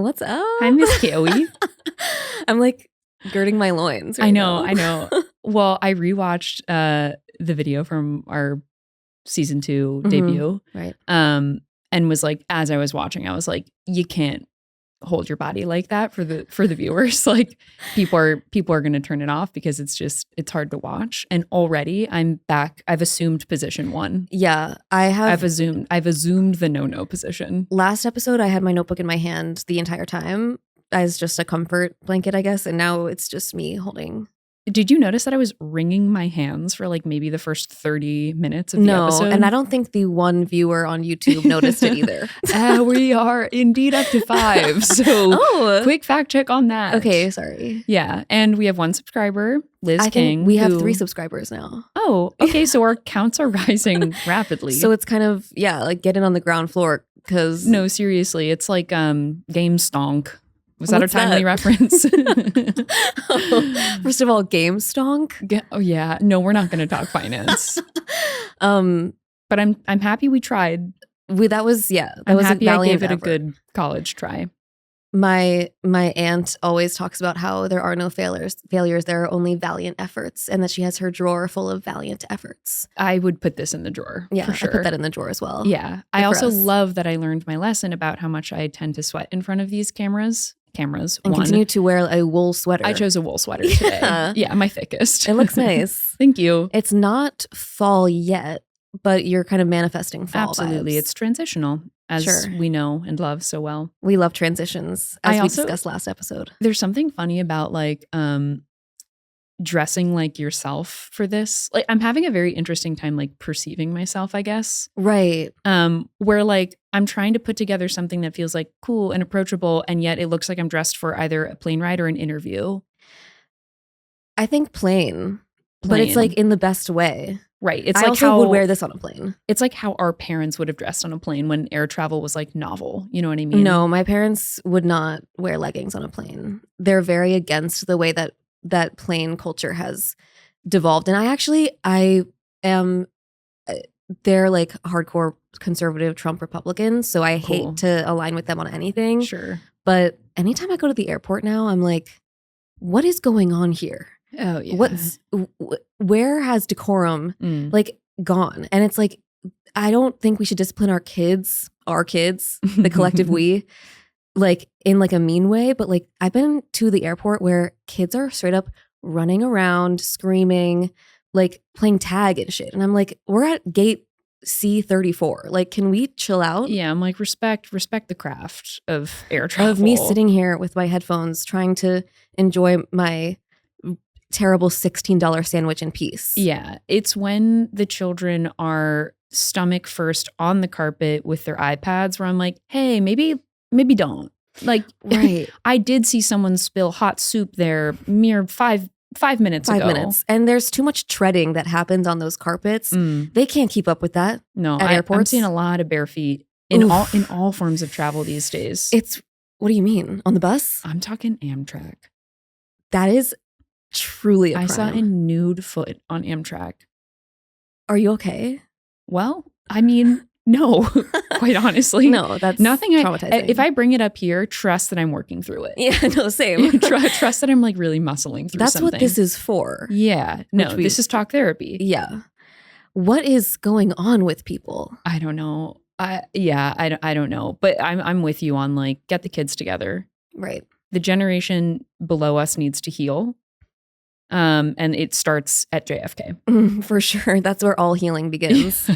What's up? Hi, Miss Carey. I'm like girding my loins. I know. Well, I rewatched the video from our season 2 debut. Right. And was like, as I was watching, I was like, you can't hold your body like that for the viewers. Like people are going to turn it off because it's hard to watch. And already I'm back. I've assumed position 1. Yeah, I've assumed the no position. Last episode, I had my notebook in my hand the entire time as just a comfort blanket, I guess. And now it's just me holding. Did you notice that I was wringing my hands for like maybe the first 30 minutes of the episode? No, and I don't think the one viewer on YouTube noticed it either. We are indeed up to 5. So quick fact check on that. Okay, sorry. Yeah, and we have 1 subscriber, Liz King. We have 3 subscribers now. Oh, okay. So our counts are rising rapidly. So it's kind of, like getting on the ground floor because... No, seriously. It's like game stonk. Was that a timely reference? First of all, game stonk. Oh yeah. No, we're not going to talk finance. But I'm happy we tried. That was happy I gave it a good college try. My aunt always talks about how there are no failures. There are only valiant efforts, and that she has her drawer full of valiant efforts. I would put this in the drawer. Yeah, for sure. I put that in the drawer as well. Yeah. I also love that I learned my lesson about how much I tend to sweat in front of these cameras. And continue to wear a wool sweater. I chose a wool sweater today. Yeah, my thickest. It looks nice. Thank you. It's not fall yet, but you're kind of manifesting fall Absolutely. vibes. It's transitional, as we know and love so well. We love transitions, as we discussed last episode. There's something funny about like dressing like yourself for this. Like I'm having a very interesting time like perceiving myself, I guess. Right. Where like I'm trying to put together something that feels like cool and approachable, and yet it looks like I'm dressed for either a plane ride or an interview. I think plain. But it's like in the best way. Right. It's I like also would wear this on a plane. It's like how our parents would have dressed on a plane when air travel was like novel. You know what I mean? No, my parents would not wear leggings on a plane. They're very against the way that plane culture has devolved. And I am, they're like hardcore conservative Trump Republicans. So I hate to align with them on anything. Sure. But anytime I go to the airport now, I'm like, what is going on here? Oh yeah. Where has decorum like gone? And it's like, I don't think we should discipline our kids, the collective we, like in like a mean way. But like I've been to the airport where kids are straight up running around, screaming, like playing tag and shit. And I'm like, we're at gate C34. Like, can we chill out? Yeah, I'm like, respect the craft of air travel. Of me sitting here with my headphones trying to enjoy my terrible $16 sandwich in peace. Yeah, it's when the children are stomach first on the carpet with their iPads where I'm like, hey, maybe don't. Like, right. I did see someone spill hot soup there mere 5 minutes ago. 5 minutes. And there's too much treading that happens on those carpets. They can't keep up with that. No, at airports. I'm seeing a lot of bare feet in all forms of travel these days. What do you mean? On the bus? I'm talking Amtrak. That is truly a crime. I saw a nude foot on Amtrak. Are you okay? Well, I mean, no, quite honestly. No, that's nothing. traumatizing. If I bring it up here, trust that I'm working through it. Yeah, no, same. Trust that I'm like really muscling through that's something. That's what this is for. Yeah. No, this is talk therapy. Yeah. What is going on with people? I don't know. I don't know. But I'm with you on like, get the kids together. Right. The generation below us needs to heal. And it starts at JFK. For sure. That's where all healing begins.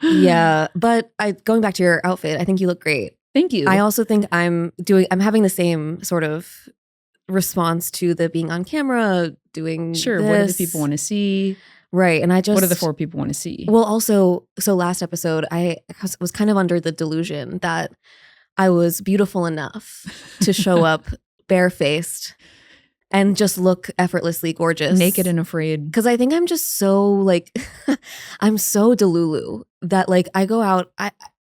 Yeah. But going back to your outfit, I think you look great. Thank you. I also think I'm having the same sort of response to the being on camera, doing Sure. this. What do the people want to see? Right. And what do the 4 people want to see? Well, also, so last episode, I was kind of under the delusion that I was beautiful enough to show up barefaced and just look effortlessly gorgeous. Naked and afraid. Because I think I'm just so like, I'm so delulu that like I go out,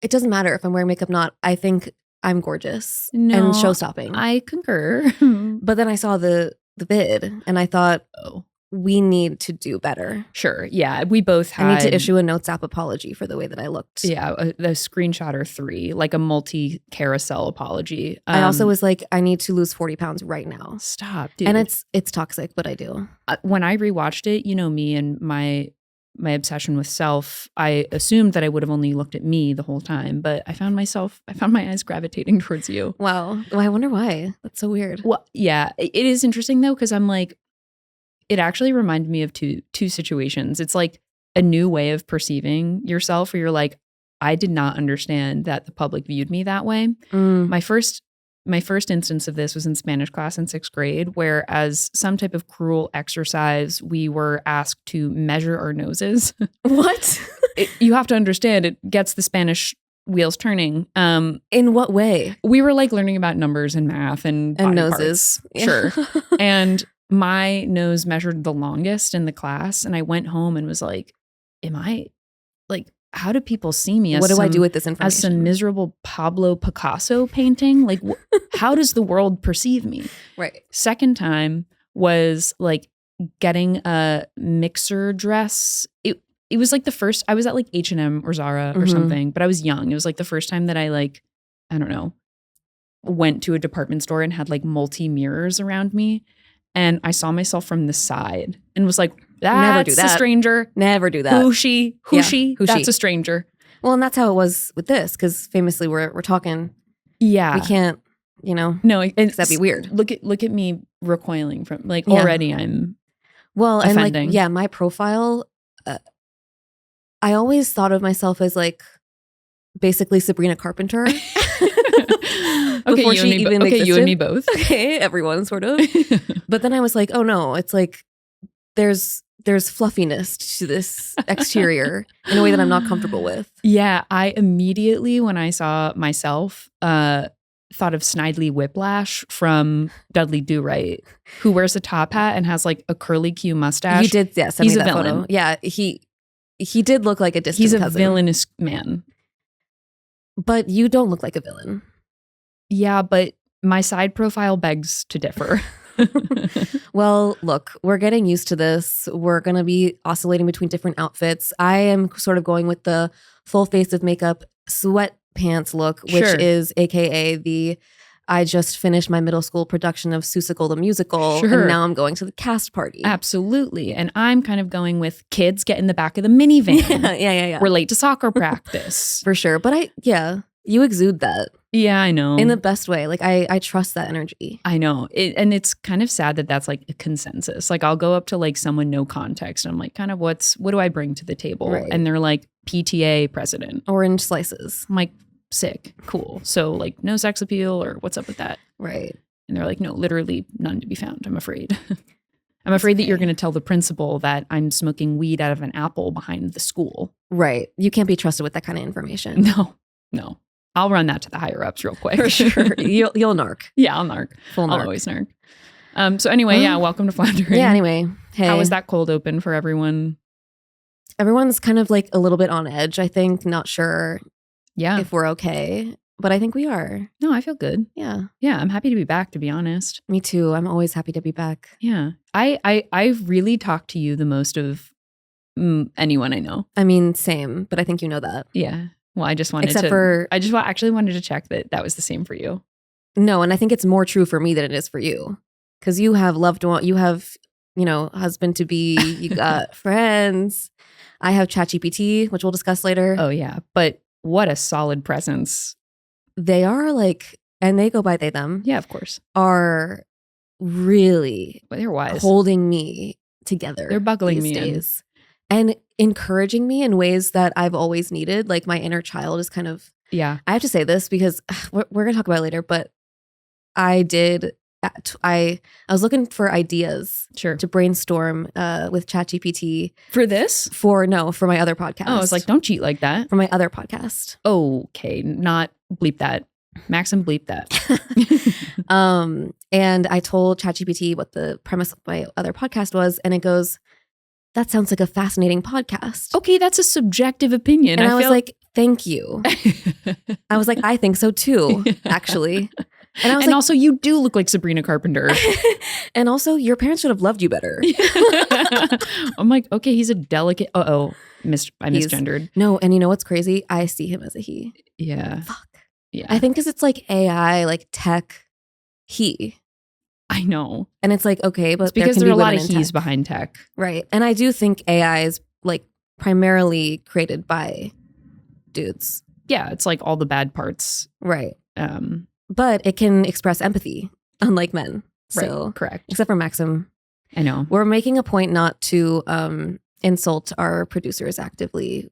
it doesn't matter if I'm wearing makeup or not. I think I'm gorgeous and show stopping. I concur. But then I saw the bid and I thought, we need to do better. Sure. Yeah. We both had. I need to issue a notes app apology for the way that I looked. Yeah. The screenshot or 3, like a multi-carousel apology. I also was like, I need to lose 40 pounds right now. Stop, dude. And it's toxic, but I do. When I rewatched it, you know me and my obsession with self, I assumed that I would have only looked at me the whole time, but I found my eyes gravitating towards you. Wow. Well, I wonder why. That's so weird. Well, yeah, it is interesting though, because I'm like, it actually reminded me of two situations. It's like a new way of perceiving yourself where you're like, I did not understand that the public viewed me that way. My first instance of this was in Spanish class in 6th grade, where as some type of cruel exercise, we were asked to measure our noses. What? You have to understand, it gets the Spanish wheels turning. In what way? We were like learning about numbers and math and body noses. Parts. Sure. And my nose measured the longest in the class. And I went home and was like, how do people see me? What do I do with this information? As some miserable Pablo Picasso painting? Like, how does the world perceive me? Right. Second time was like getting a mixer dress. It was like the first, I was at like H&M or Zara or something, but I was young. It was like the first time that I went to a department store and had like multi-mirrors around me. And I saw myself from the side and was like, never do that. A stranger. Never do that. Who's she? That's a stranger. Well, and that's how it was with this, because famously we're talking. Yeah. We can't, No, that'd be weird. Look at me recoiling from already I'm offending. And like, my profile, I always thought of myself as like basically Sabrina Carpenter. Okay, you and me both. Okay, everyone sort of. But then I was like, oh no, it's like there's fluffiness to this exterior in a way that I'm not comfortable with. Yeah, I immediately, when I saw myself, thought of Snidely Whiplash from Dudley Do-Right, who wears a top hat and has like a curly Q mustache. You did, yes. He's a villain. Photo. Yeah, he did look like a distant cousin. He's a villainous man. But you don't look like a villain. Yeah, but my side profile begs to differ. Well, look, we're getting used to this. We're going to be oscillating between different outfits. I am sort of going with the full face of makeup sweatpants look, which is AKA the I just finished my middle school production of Seussical the Musical, and now I'm going to the cast party. Absolutely. And I'm kind of going with kids get in the back of the minivan. Yeah. We're late to soccer practice. For sure. But you exude that. Yeah, I know. In the best way. Like, I trust that energy. I know. And it's kind of sad that that's like a consensus. Like, I'll go up to like someone no context and I'm like, kind of what do I bring to the table? Right. And they're like, PTA president. Orange slices. I'm like, sick. Cool. So like no sex appeal or what's up with that? Right. And they're like, no, literally none to be found. I'm afraid. I'm afraid that you're going to tell the principal that I'm smoking weed out of an apple behind the school. Right. You can't be trusted with that kind of information. No. I'll run that to the higher ups real quick. For sure. You'll narc. Yeah, I'll narc. Full narc. I'll always narc. So anyway, welcome to Floundering. Yeah, anyway. Hey. How was that cold open for everyone? Everyone's kind of like a little bit on edge, I think. Not sure if we're okay, but I think we are. No, I feel good. Yeah. Yeah, I'm happy to be back, to be honest. Me too. I'm always happy to be back. Yeah. I've really talked to you the most of anyone I know. I mean, same, but I think you know that. Yeah. Well, I just wanted actually wanted to check that was the same for you. No, and I think it's more true for me than it is for you. Because you have loved one, you have, husband to be, you got friends. I have ChatGPT, which we'll discuss later. Oh, yeah. But what a solid presence. They are like, and they go by they, them. Yeah, of course. Are really they're wise. Holding me together. They're buckling me days. And encouraging me in ways that I've always needed. Like my inner child is kind of, I have to say this because we're going to talk about it later, but I was looking for ideas to brainstorm with ChatGPT. For this? For my other podcast. Oh, I was like, don't cheat like that. For my other podcast. Okay, not bleep that. Maxim bleep that. And I told ChatGPT what the premise of my other podcast was, and it goes, that sounds like a fascinating podcast. Okay, that's a subjective opinion. And I was like, thank you. I was like, I think so too, actually. And I was and also, you do look like Sabrina Carpenter. and also, your parents should have loved you better. I'm like, okay, he's a delicate. I misgendered. No, and you know what's crazy? I see him as a he. Yeah. Fuck. Yeah. I think because it's like AI, like tech, he. I know. And it's like, okay, but it's because there are a lot women of in he's tech. behind tech. Right. And I do think AI is like primarily created by dudes. Yeah, it's like all the bad parts. Right. But it can express empathy, unlike men. So, right, correct. Except for Maxim. I know. We're making a point not to insult our producers actively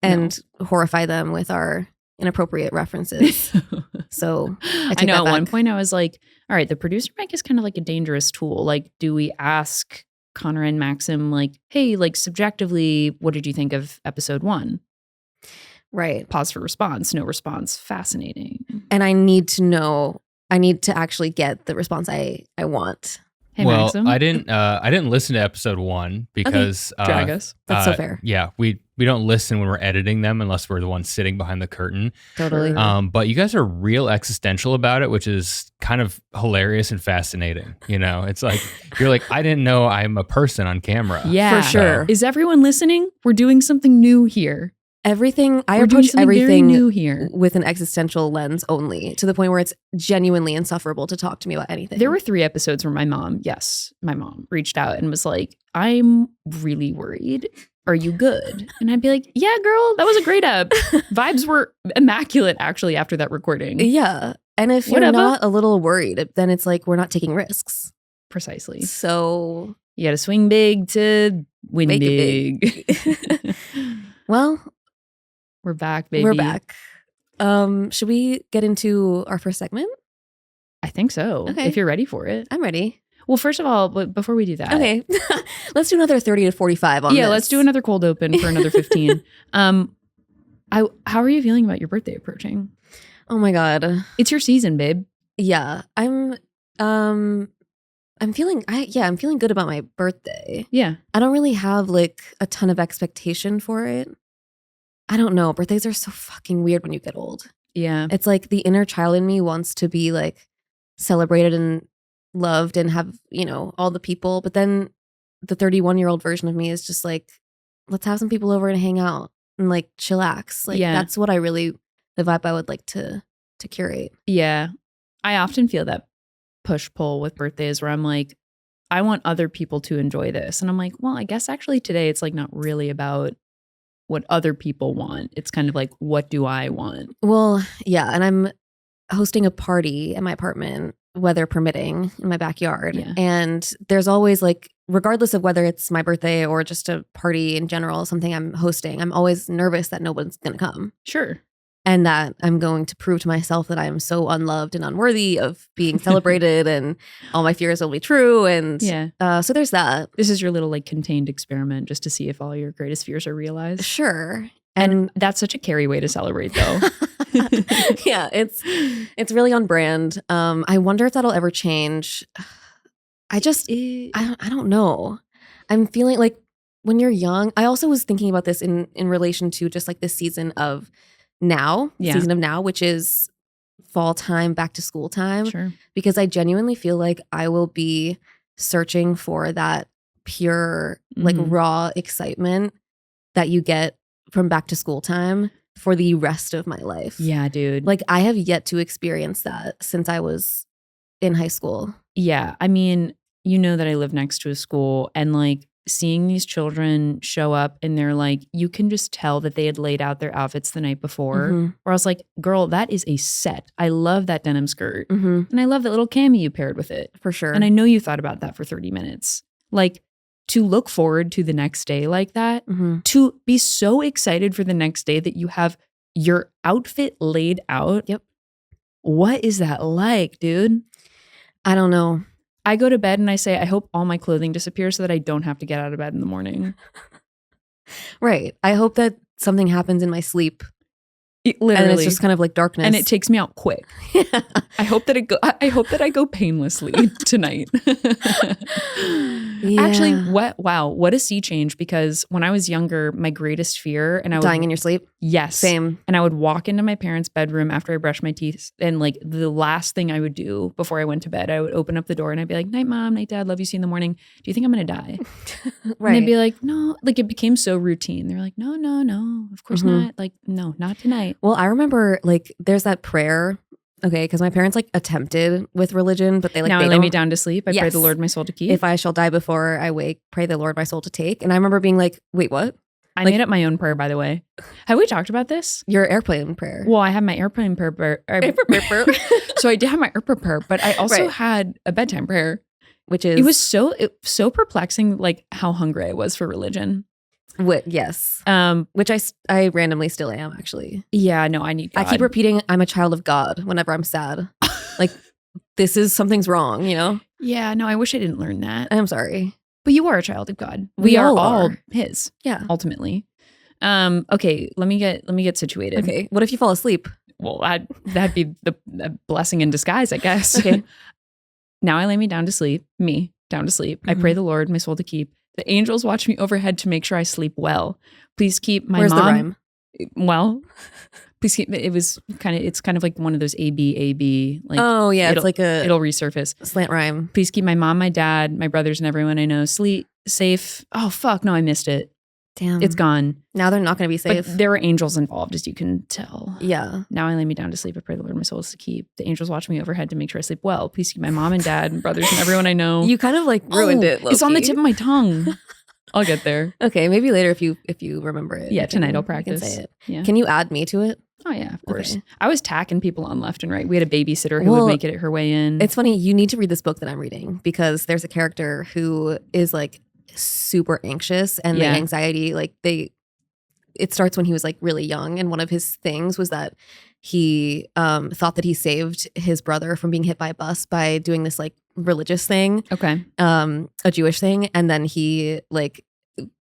and horrify them with our inappropriate references. So I know that at back. one point I was like, all right, the producer mic is kind of like a dangerous tool. Like, do we ask Connor and Maxim, like, hey, like subjectively, what did you think of episode 1? Right. Pause for response. No response. Fascinating. And I need to know, I need to actually get the response I want. Hey, well, Maxim. I didn't listen to episode 1 because drag us. That's so fair. Yeah, we don't listen when we're editing them unless we're the ones sitting behind the curtain. Totally. But you guys are real existential about it, which is kind of hilarious and fascinating. You know, it's like you're like, I didn't know I'm a person on camera. Yeah, for sure. Is everyone listening? We're doing something new here. Everything, I We're doing approach something very everything new here. with an existential lens only, to the point where it's genuinely insufferable to talk to me about anything. There were 3 episodes where my mom reached out and was like, I'm really worried. Are you good? And I'd be like, yeah, girl, that was a great ep. Vibes were immaculate, actually, after that recording. Yeah. And if you're Whatever. not a little worried, then it's like we're not taking risks. Precisely. So You got to swing big to win make big. it big. Well, We're back, baby. we're back. Should we get into our first segment? I think so. Okay. If you're ready for it. I'm ready. Well, first of all, but before we do that. Okay. Let's do another 30 to 45 on this. Yeah, let's do another cold open for another 15. How are you feeling about your birthday approaching? Oh my God. It's your season, babe. Yeah. I'm feeling good about my birthday. Yeah. I don't really have like a ton of expectation for it. I don't know. Birthdays are so fucking weird when you get old. Yeah. It's like the inner child in me wants to be like celebrated and loved and have, you know, all the people. But then the 31-year-old version of me is just like, let's have some people over and hang out and like chillax. Like that's what the vibe I would like to curate. Yeah. I often feel that push-pull with birthdays where I'm like, I want other people to enjoy this. And I'm like, well, I guess actually today it's like not really about what other people want. It's kind of like, what do I want? Well, yeah. And I'm hosting a party at my apartment, weather permitting, in my backyard. Yeah. And there's always like, regardless of whether it's my birthday or just a party in general, something I'm hosting, I'm always nervous that no one's going to come. Sure. And that I'm going to prove to myself that I am so unloved and unworthy of being celebrated and all my fears will be true. And so there's that. This is your little like contained experiment just to see if all your greatest fears are realized. Sure. And that's such a Carey way to celebrate though. Yeah, it's really on brand. I wonder if that'll ever change. I don't know. I'm feeling like when you're young, I also was thinking about this in relation to just like this season of now, which is fall time, back to school time. Sure. Because I genuinely feel like I will be searching for that pure, like raw excitement that you get from back to school time for the rest of my life. Yeah, dude. Like I have yet to experience that since I was in high school. Yeah. I mean, you know that I live next to a school and like seeing these children show up and they're like, you can just tell that they had laid out their outfits the night before. Where I was like, girl, that is a set. I love that denim skirt. And I love that little cami you paired with it. For sure. And I know you thought about that for 30 minutes. Like to look forward to the next day like that, to be so excited for the next day that you have your outfit laid out. Yep. What is that like, dude? I don't know. I go to bed and I say, I hope all my clothing disappears so that I don't have to get out of bed in the morning. Right. I hope that something happens in my sleep Literally. And it's just kind of like darkness. And it takes me out quick. I hope that I go painlessly tonight. Yeah. Actually, what a sea change, because when I was younger, my greatest fear, and I would dying in your sleep. Yes. Same. And I would walk into my parents' bedroom after I brushed my teeth, and like the last thing I would do before I went to bed, I would open up the door and I'd be like, "Night, Mom, night, Dad, love you, see you in the morning. Do you think I'm gonna die?" Right. And they'd be like, "No." Like it became so routine. They're like, "No, of course not. Like, no, not tonight." Well, I remember like there's that prayer. Okay, because my parents like attempted with religion, but Now I lay me down to sleep. I pray Yes. the Lord my soul to keep. If I shall die before I wake, pray the Lord my soul to take. And I remember being like, wait, what? I like- made up my own prayer, by the way. Have we talked about this? Your airplane prayer. Well, I have my airplane prayer. So I did have my airplane prayer, but I also had a bedtime prayer. Which is It was so perplexing, like how hungry I was for religion. yes. Which I randomly still am, actually. Yeah, no, I need God. I keep repeating, I'm a child of God whenever I'm sad. Like, something's wrong, you know? Yeah, no, I wish I didn't learn that. I'm sorry. But you are a child of God. We are all all are. His. Yeah. Ultimately. Okay, let me get situated. Okay. What if you fall asleep? Well, that'd be the blessing in disguise, I guess. Okay. Now I lay me down to sleep. I pray the Lord my soul to keep. The angels watch me overhead to make sure I sleep well. Please keep my Where's mom. the rhyme? Well, please keep. It's kind of like one of those AB. Like, oh yeah, it's like it'll resurface. Slant rhyme. Please keep my mom, my dad, my brothers, and everyone I know safe. Oh fuck, no, I missed it. Damn. It's gone. Now they're not going to be safe. But there are angels involved, as you can tell. Yeah. Now I lay me down to sleep. I pray the Lord my soul is to keep. The angels watch me overhead to make sure I sleep well. Please keep my mom and dad and brothers and everyone I know. You kind of like ruined it. It's on the low-key. tip of my tongue. I'll get there. Okay, maybe later if you remember it. Yeah, you tonight I'll you practice. Can say it. Yeah. Can you add me to it? Oh yeah, of course. Okay. I was tacking people on left and right. We had a babysitter who would make it her way in. It's funny. You need to read this book that I'm reading because there's a character who is like super anxious, and the anxiety it starts when he was like really young, and one of his things was that he thought that he saved his brother from being hit by a bus by doing this like religious thing, a Jewish thing, and then he like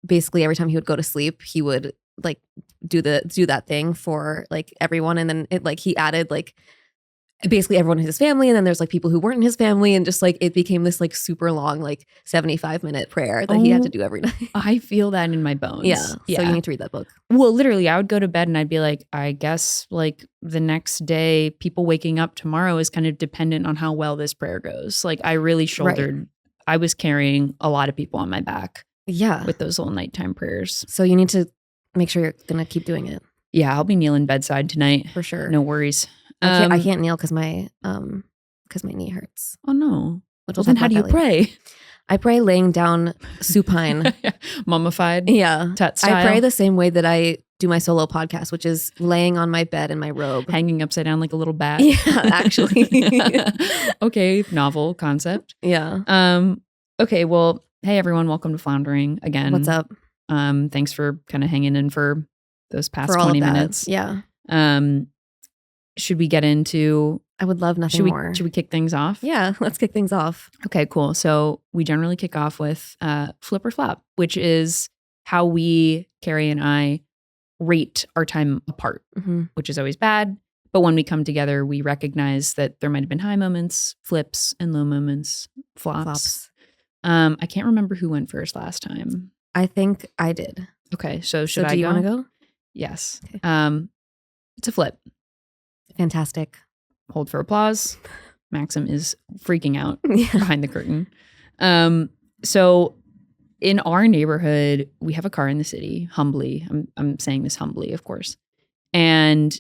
basically every time he would go to sleep he would like do that thing for like everyone, and then it like he added like basically everyone in his family, and then there's like people who weren't in his family, and just like it became this like super long like 75-minute prayer that he had to do every night. I feel that in my bones. Yeah. So you need to read that book. Well, literally, I would go to bed and I'd be like, I guess like the next day, people waking up tomorrow is kind of dependent on how well this prayer goes. Like I really shouldered, I was carrying a lot of people on my back. Yeah. With those little nighttime prayers. So you need to make sure you're going to keep doing it. Yeah, I'll be kneeling bedside tonight. For sure. No worries. I can't kneel because my knee hurts. Oh no. Well, then how do you pray? I pray laying down supine. Mummified? Yeah. Tut style? I pray the same way that I do my solo podcast, which is laying on my bed in my robe. Hanging upside down like a little bat? Yeah, actually. Okay, novel concept. Yeah. Okay, well, hey everyone, welcome to Floundering again. What's up? Thanks for kind of hanging in for those past For all 20 of that. minutes. Yeah. Should we get into... I would love nothing more. Should we kick things off? Yeah, let's kick things off. Okay, cool. So we generally kick off with flip or flop, which is how we, Carey and I, rate our time apart, which is always bad. But when we come together, we recognize that there might have been high moments, flips, and low moments, flops. I can't remember who went first last time. I think I did. Okay, so should I go? Do you want to go? Yes. Okay. It's a flip. Fantastic. Hold for applause. Maxim is freaking out Yeah. behind the curtain. So in our neighborhood, we have a car in the city, humbly. I'm saying this humbly, of course. And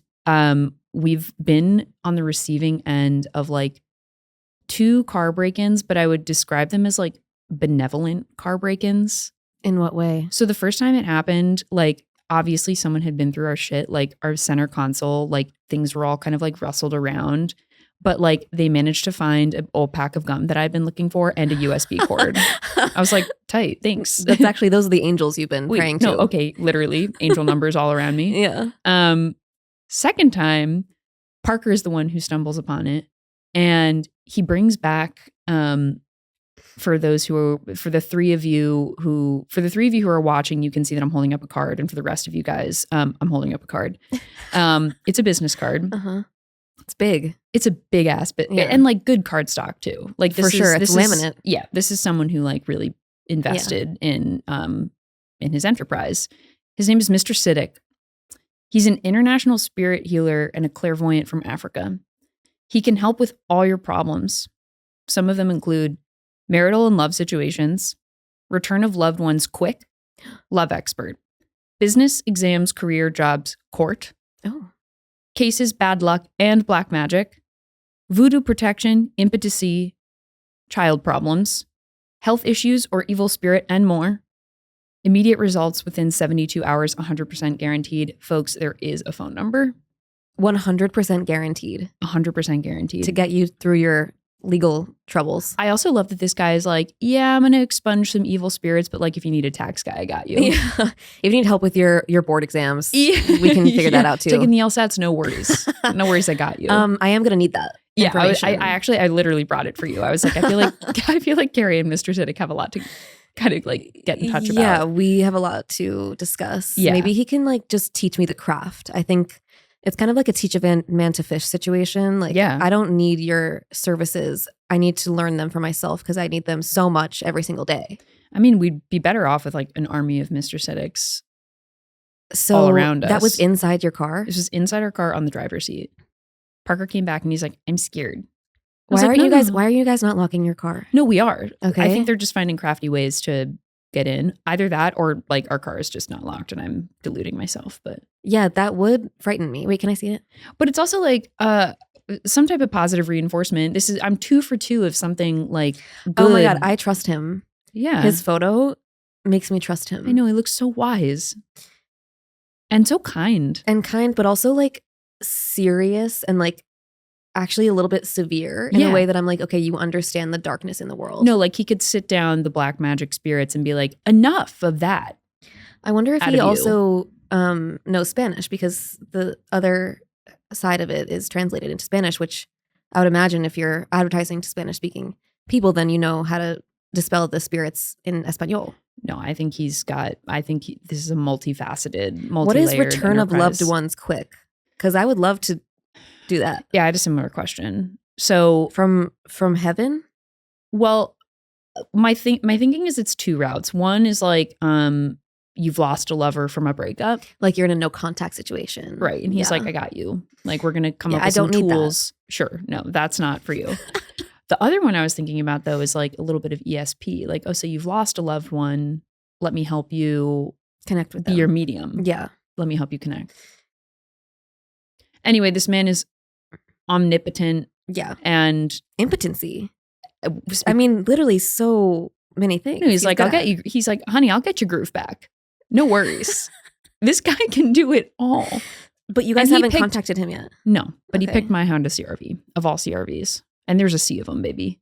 we've been on the receiving end of like 2 car break-ins, but I would describe them as like benevolent car break-ins. In what way? So the first time it happened, like obviously someone had been through our shit, like our center console, like things were all kind of like rustled around, but like they managed to find an old pack of gum that I'd been looking for and a USB cord. I was like, tight, thanks. That's actually, those are the angels you've been praying to. No, okay, literally angel numbers all around me. Yeah. Second time, Parker is the one who stumbles upon it, and he brings back for the three of you who are watching, you can see that I'm holding up a card, and for the rest of you guys, I'm holding up a card. It's a business card. It's big. It's a big ass bit, and like good card stock too. Like for sure, it's laminate. This is someone who like really invested in his enterprise. His name is Mr. Siddik. He's an international spirit healer and a clairvoyant from Africa. He can help with all your problems. Some of them include marital and love situations, return of loved ones quick, love expert, business, exams, career, jobs, court, cases, bad luck, and black magic, voodoo protection, impotency, child problems, health issues or evil spirit, and more. Immediate results within 72 hours, 100% guaranteed. Folks, there is a phone number. 100% guaranteed. 100% guaranteed. To get you through your legal troubles. I also love that this guy is like, yeah, I'm going to expunge some evil spirits, but like if you need a tax guy, I got you. Yeah. If you need help with your board exams, we can figure that out too. Taking the LSATs, no worries. No worries, I got you. I am going to need that. Yeah, I literally brought it for you. I was like, I feel like Carey and Mr. Siddik have a lot to kind of like get in touch about. Yeah, we have a lot to discuss. Yeah. Maybe he can like just teach me the craft. I think it's kind of like a teach a man to fish situation. Like, I don't need your services. I need to learn them for myself because I need them so much every single day. I mean, we'd be better off with like an army of Mr. Siddicks so all around us. That was inside your car? This was inside our car on the driver's seat. Parker came back and he's like, I'm scared. Why are you guys not locking your car? No, we are. Okay. I think they're just finding crafty ways to get in. Either that or like our car is just not locked and I'm deluding myself. But yeah, that would frighten me. Wait, can I see it? But it's also like some type of positive reinforcement. I'm 2 for 2 of something like good. Oh my God, I trust him. Yeah. His photo makes me trust him. I know, he looks so wise. And so kind. But also like serious and like actually a little bit severe in a way that I'm like, okay, you understand the darkness in the world. No, like he could sit down the black magic spirits and be like, enough of that. I wonder if he also knows Spanish, because the other side of it is translated into Spanish, which I would imagine if you're advertising to Spanish speaking people, then you know how to dispel the spirits in Espanol. No, I think this is a multifaceted, multi-layered What is return enterprise. of loved ones quick? Because I would love to do that. Yeah, I had a similar question. So from heaven? Well, my thinking is it's 2 routes. One is like you've lost a lover from a breakup. Like you're in a no contact situation. Right. And he's like, I got you. Like we're going to come up with I some don't tools. Sure. No, that's not for you. The other one I was thinking about though is like a little bit of ESP. Like, oh, so you've lost a loved one. Let me help you connect with them. Be your medium. Yeah. Let me help you connect. Anyway, this man is omnipotent. Yeah. And impotency. I mean, literally so many things. No, he's like, I'll get you. He's like, honey, I'll get your groove back. No worries. This guy can do it all. But you guys haven't contacted him yet. No, but he picked my Honda CRV of all CRVs. And there's a sea of them, baby.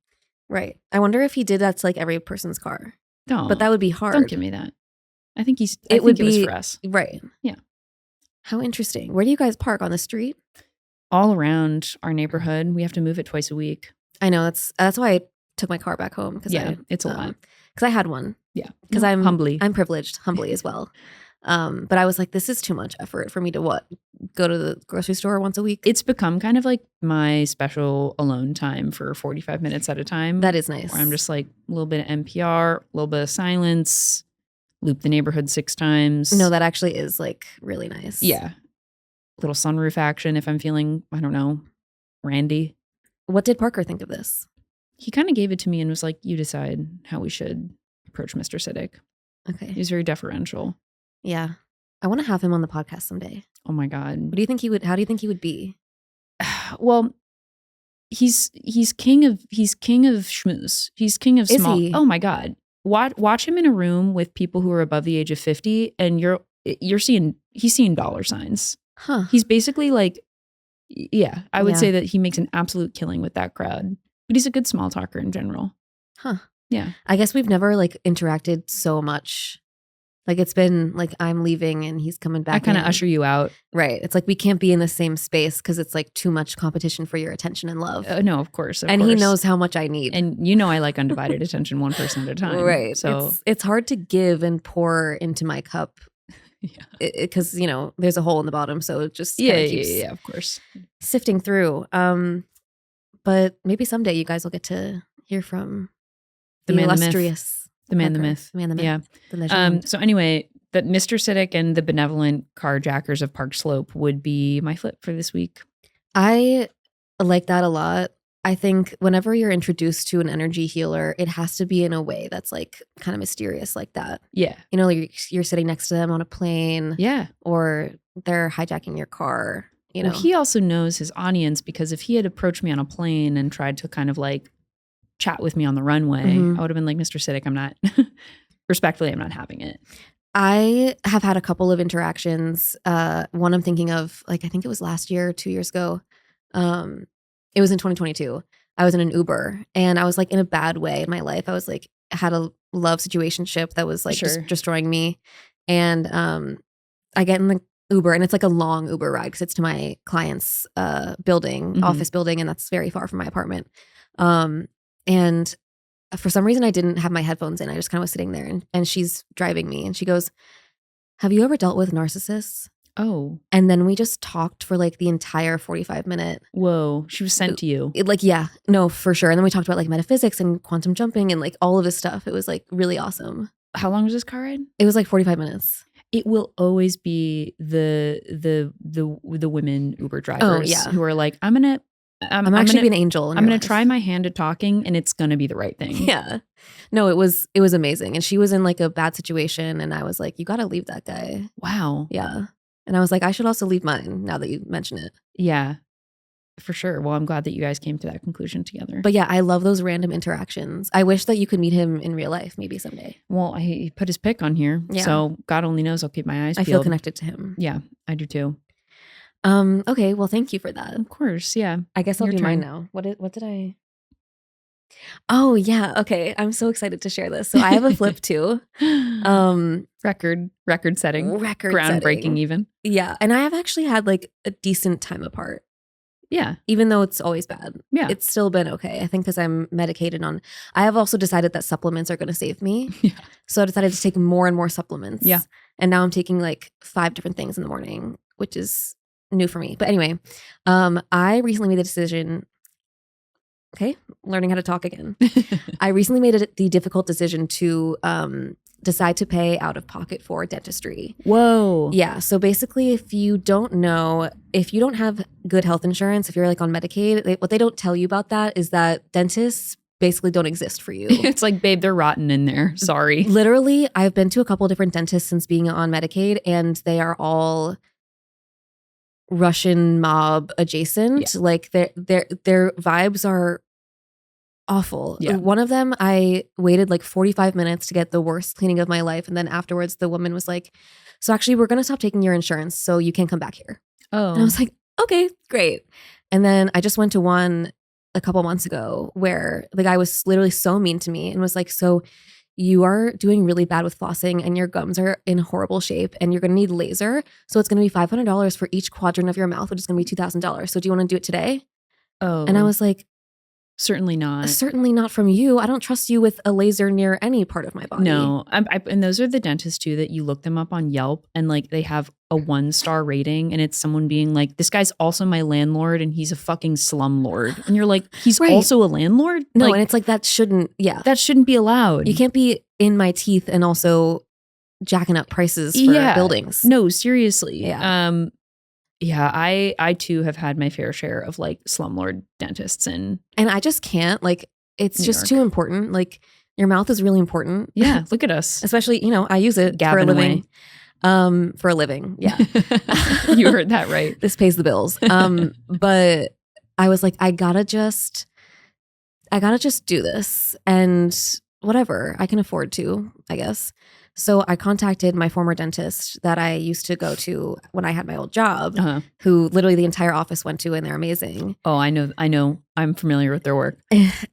Right. I wonder if he did that to like every person's car. No. But that would be hard. Don't give me that. I think it was for us. Right. Yeah. How interesting. Where do you guys park? On the street? All around our neighborhood. We have to move it twice a week. I know. That's why I took my car back home. It's a lot. Because I had one. Yeah. Because I'm privileged, humbly as well. But I was like, this is too much effort for me to go to the grocery store once a week. It's become kind of like my special alone time for 45 minutes at a time. That is nice. Where I'm just like a little bit of NPR, a little bit of silence, loop the neighborhood 6 times. No, that actually is like really nice. Yeah. Little sunroof action if I'm feeling, I don't know, randy. What did Parker think of this? He kind of gave it to me and was like, you decide how we should approach Mr. Siddik. Okay. He's very deferential. Yeah. I want to have him on the podcast someday. Oh my God. How do you think he would be? Well, he's king of schmooze. He's king of small. Is he? Oh my God. Watch him in a room with people who are above the age of 50 and he's seeing dollar signs. Huh. He's basically like, yeah, I would say that he makes an absolute killing with that crowd. But he's a good small talker in general. Huh. Yeah. I guess we've never like interacted so much Like it's been like I'm leaving and he's coming back. I kind of in. usher you out. Right. It's like we can't be in the same space because it's like too much competition for your attention and love. No, of course. And he knows how much I need. And you know I like undivided attention, one person at a time. Right. So it's hard to give and pour into my cup. Yeah. Because, you know, there's a hole in the bottom. So it just yeah, of course. Sifting through. But maybe someday you guys will get to hear from the man, illustrious. The man, the myth. The man, the myth. Yeah. The legend. So anyway, that Mr. Siddik and the benevolent carjackers of Park Slope would be my flip for this week. I like that a lot. I think whenever you're introduced to an energy healer, it has to be in a way that's like kind of mysterious like that. Yeah. You know, like you're sitting next to them on a plane. Yeah. Or they're hijacking your car, you know. Well, he also knows his audience because if he had approached me on a plane and tried to kind of like chat with me on the runway, I would have been like, Mr. Siddik, I'm not, respectfully, I'm not having it. I have had a couple of interactions. One I'm thinking of, like, I think it was last year, 2 years ago. It was in 2022. I was in an Uber and I was like in a bad way in my life. I was like, had a love situationship that was like just destroying me. And I get in the Uber and it's like a long Uber ride because it's to my client's building, office building, and that's very far from my apartment. And for some reason I didn't have my headphones in. I just kind of was sitting there and she's driving me and she goes, "Have you ever dealt with narcissists?" Oh. And then we just talked for like the entire 45-minute. Whoa. She was sent to you. Yeah, no, for sure. And then we talked about like metaphysics and quantum jumping and like all of this stuff. It was like really awesome. How long was this car ride? It was like 45 minutes. It will always be the women Uber drivers who are like, I'm actually being an angel. I'm going to try my hand at talking and it's going to be the right thing. Yeah. No, it was amazing. And she was in like a bad situation. And I was like, you got to leave that guy. Wow. Yeah. And I was like, I should also leave mine now that you mention it. Yeah, for sure. Well, I'm glad that you guys came to that conclusion together. But yeah, I love those random interactions. I wish that you could meet him in real life maybe someday. Well, he put his pic on here. Yeah. So God only knows I'll keep my eyes peeled. I feel connected to him. Yeah, I do too. Okay, well, thank you for that. Of course, yeah. I guess I'll do mine now. What did I... Oh, yeah. Okay. I'm so excited to share this. So I have a flip too. Record setting. Groundbreaking even. Yeah. And I have actually had like a decent time apart. Yeah. Even though it's always bad. Yeah. It's still been okay. I think because I'm medicated on... I have also decided that supplements are going to save me. Yeah. So I decided to take more and more supplements. Yeah. And now I'm taking like 5 different things in the morning, which is new for me. But anyway, I recently made the decision... Okay, learning how to talk again. I recently made the difficult decision to decide to pay out of pocket for dentistry. Whoa. Yeah, so basically if you don't have good health insurance, if you're like on Medicaid, what they don't tell you about that is that dentists basically don't exist for you. It's like, babe, they're rotten in there. Sorry. Literally, I've been to a couple different dentists since being on Medicaid and they are all Russian mob adjacent. Yeah. Like their vibes are awful. Yeah. One of them, I waited like 45 minutes to get the worst cleaning of my life. And then afterwards the woman was like, so actually we're going to stop taking your insurance so you can come back here. Oh. And I was like, okay, great. And then I just went to one a couple months ago where the guy was literally so mean to me and was like, so you are doing really bad with flossing and your gums are in horrible shape and you're going to need laser. So it's going to be $500 for each quadrant of your mouth, which is going to be $2,000. So do you want to do it today? Oh. And I was like, certainly not. Certainly not from you. I don't trust you with a laser near any part of my body. No. And those are the dentists too that you look them up on Yelp and like they have a 1-star rating and it's someone being like, this guy's also my landlord and he's a fucking slumlord. And you're like, he's right. Also a landlord? No, like, and it's like that shouldn't be allowed. You can't be in my teeth and also jacking up prices for buildings. No, seriously. Yeah. Yeah, I too have had my fair share of like slumlord dentists and I just can't, like, it's just too important. Like, your mouth is really important. Yeah, look at us. Especially, I use it for a living. For a living. Yeah. You heard that right. This pays the bills. But I was like, I gotta just do this and whatever. I can afford to, I guess. So I contacted my former dentist that I used to go to when I had my old job, who literally the entire office went to, and they're amazing. Oh, I know. I'm familiar with their work.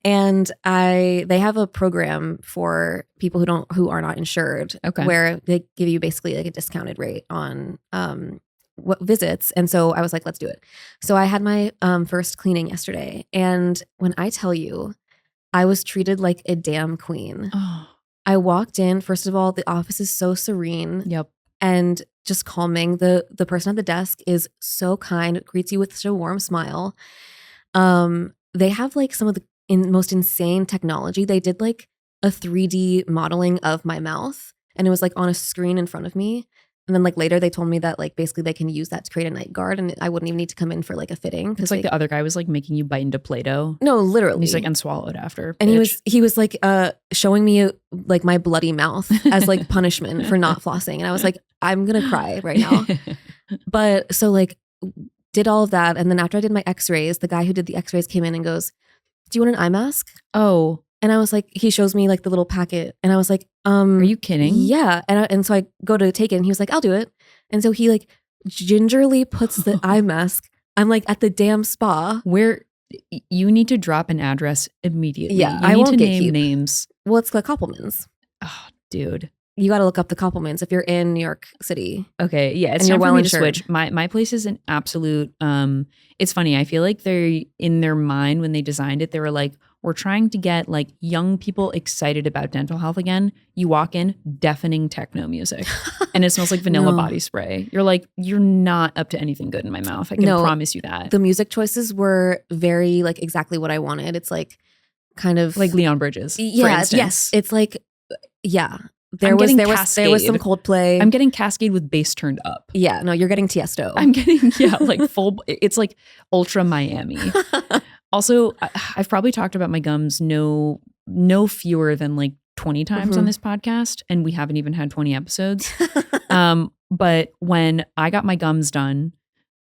And they have a program for people who are not insured, where they give you basically like a discounted rate on what visits. And so I was like, let's do it. So I had my first cleaning yesterday, and when I tell you, I was treated like a damn queen. Oh. I walked in. First of all, the office is so serene. Yep. And just calming. The person at the desk is so kind, greets you with such a warm smile. They have like some of the most insane technology. They did like a 3D modeling of my mouth, and it was like on a screen in front of me. And then like later they told me that like basically they can use that to create a night guard, and I wouldn't even need to come in for like a fitting. It's like the other guy was like making you bite into Play-Doh. No, literally. And he's like unswallowed after. And he was like showing me like my bloody mouth as like punishment for not flossing. And I was like, I'm gonna cry right now. But so like did all of that, and then after I did my x-rays, the guy who did the x-rays came in and goes, do you want an eye mask? Oh. And I was like, he shows me like the little packet, and I was like, are you kidding? Yeah. And so I go to take it, and he was like, I'll do it. And so he like gingerly puts the eye mask. I'm like at the damn spa. Where you need to drop an address immediately. Yeah, I need to name names. Well, it's the Compliments. Oh, dude. You got to look up the Compliments if you're in New York City. Okay, yeah, it's time for me to switch. My place is an absolute. It's funny. I feel like they're in their mind when they designed it. They were like, we're trying to get like young people excited about dental health again. You walk in, deafening techno music, and it smells like vanilla body spray. You're like, you're not up to anything good in my mouth. I can promise you that. The music choices were very like exactly what I wanted. It's like kind of like Leon Bridges. Yeah, for instance. yes. It's like There was some Coldplay. I'm getting Cascade with bass turned up. Yeah, no, you're getting Tiesto. I'm getting like full. It's like ultra Miami. Also, I've probably talked about my gums no fewer than like 20 times on this podcast, and we haven't even had 20 episodes. But when I got my gums done,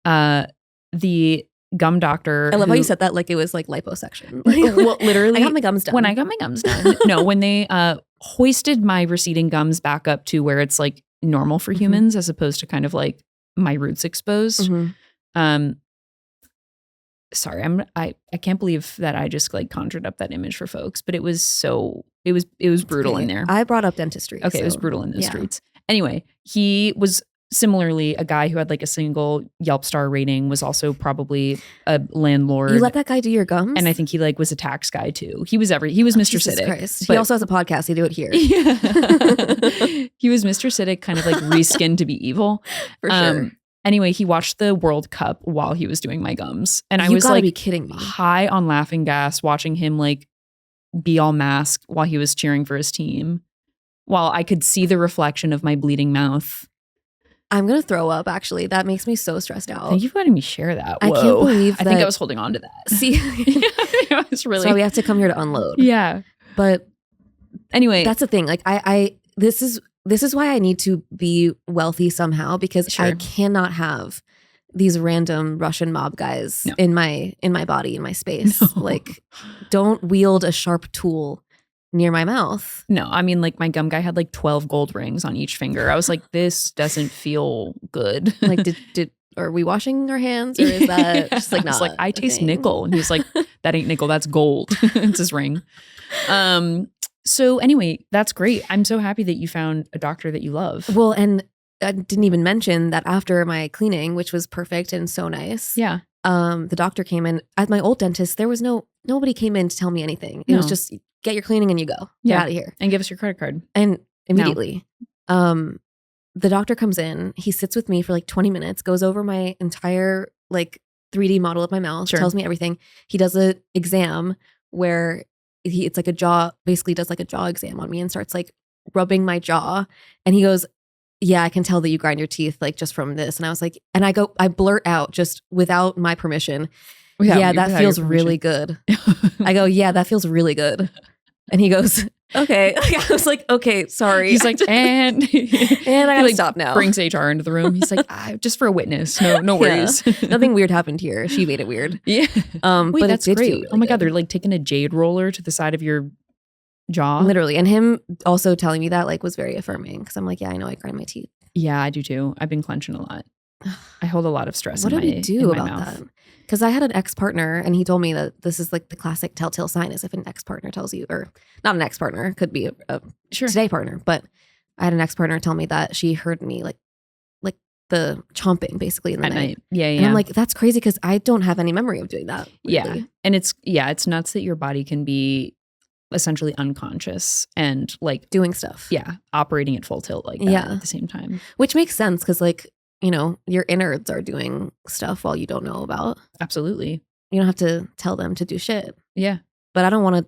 the gum doctor. I love how you said that like it was like liposuction. Well, literally, I got my gums done. When I got my gums done, no, when they hoisted my receding gums back up to where it's like normal for humans, as opposed to kind of like my roots exposed. Sorry, I can't believe that I just like conjured up that image for folks, but it was brutal in there. I brought up dentistry. Okay, so, it was brutal in the streets. Anyway, he was similarly a guy who had like a single Yelp star rating, was also probably a landlord. You let that guy do your gums? And I think he like was a tax guy too. He was Mr. Siddik. Christ. He also has a podcast. He do it here. Yeah. He was Mr. Siddik, kind of like reskinned to be evil. For sure. Anyway, he watched the World Cup while he was doing my gums. And I was like be kidding me. High on laughing gas, watching him like be all masked while he was cheering for his team, while I could see the reflection of my bleeding mouth. I'm going to throw up, actually. That makes me so stressed out. Thank you for letting me share that. Whoa. I can't believe that. I think I was holding on to that. See? I was really. So we have to come here to unload. Yeah. But anyway. That's the thing. Like, this is why I need to be wealthy somehow, because I cannot have these random Russian mob guys in my body, in my space. No. Like, don't wield a sharp tool near my mouth. No, I mean, like my gum guy had like 12 gold rings on each finger. I was like, this doesn't feel good. Like, are we washing our hands, or is that just like not? I was like, I taste nickel, and he was like, that ain't nickel, that's gold. It's his ring. So anyway, that's great. I'm so happy that you found a doctor that you love. Well, and I didn't even mention that after my cleaning, which was perfect and so nice. Yeah. The doctor came in. At my old dentist, there was nobody came in to tell me anything. It was just get your cleaning and you go. Get out of here. And give us your credit card. And immediately. The doctor comes in, he sits with me for like 20 minutes, goes over my entire like 3D model of my mouth, tells me everything. He does an exam where it's like a jaw, basically does like a jaw exam on me and starts like rubbing my jaw. And he goes, yeah, I can tell that you grind your teeth like just from this. And I was like, and I blurt out just without my permission. Yeah, that feels really good. I go, yeah, that feels really good. And he goes, okay. I was like, okay, sorry. He's like, and I gotta like, stop now. Brings HR into the room. He's like, just for a witness. No worries. Yeah. Nothing weird happened here. She made it weird. Yeah. Wait, but that's great. Really oh my God, they're like taking a jade roller to the side of your jaw. Literally. And him also telling me that like was very affirming because I'm like, yeah, I know I grind my teeth. Yeah, I do too. I've been clenching a lot. I hold a lot of stress What in do my, we do in my about mouth. that? Because I had an ex-partner and he told me that this is like the classic telltale sign is if an ex-partner tells you, or not an ex-partner, could be a Sure. today partner, but I had an ex-partner tell me that she heard me like the chomping basically in the At night. night. Yeah, yeah. And I'm like, that's crazy because I don't have any memory of doing that. yeah. Really. And it's nuts that your body can be essentially unconscious and like, Doing stuff. yeah, operating at full tilt like that Yeah. at the same time. Which makes sense because like, you know, your innards are doing stuff while you don't know about. Absolutely. You don't have to tell them to do shit. Yeah. But I don't want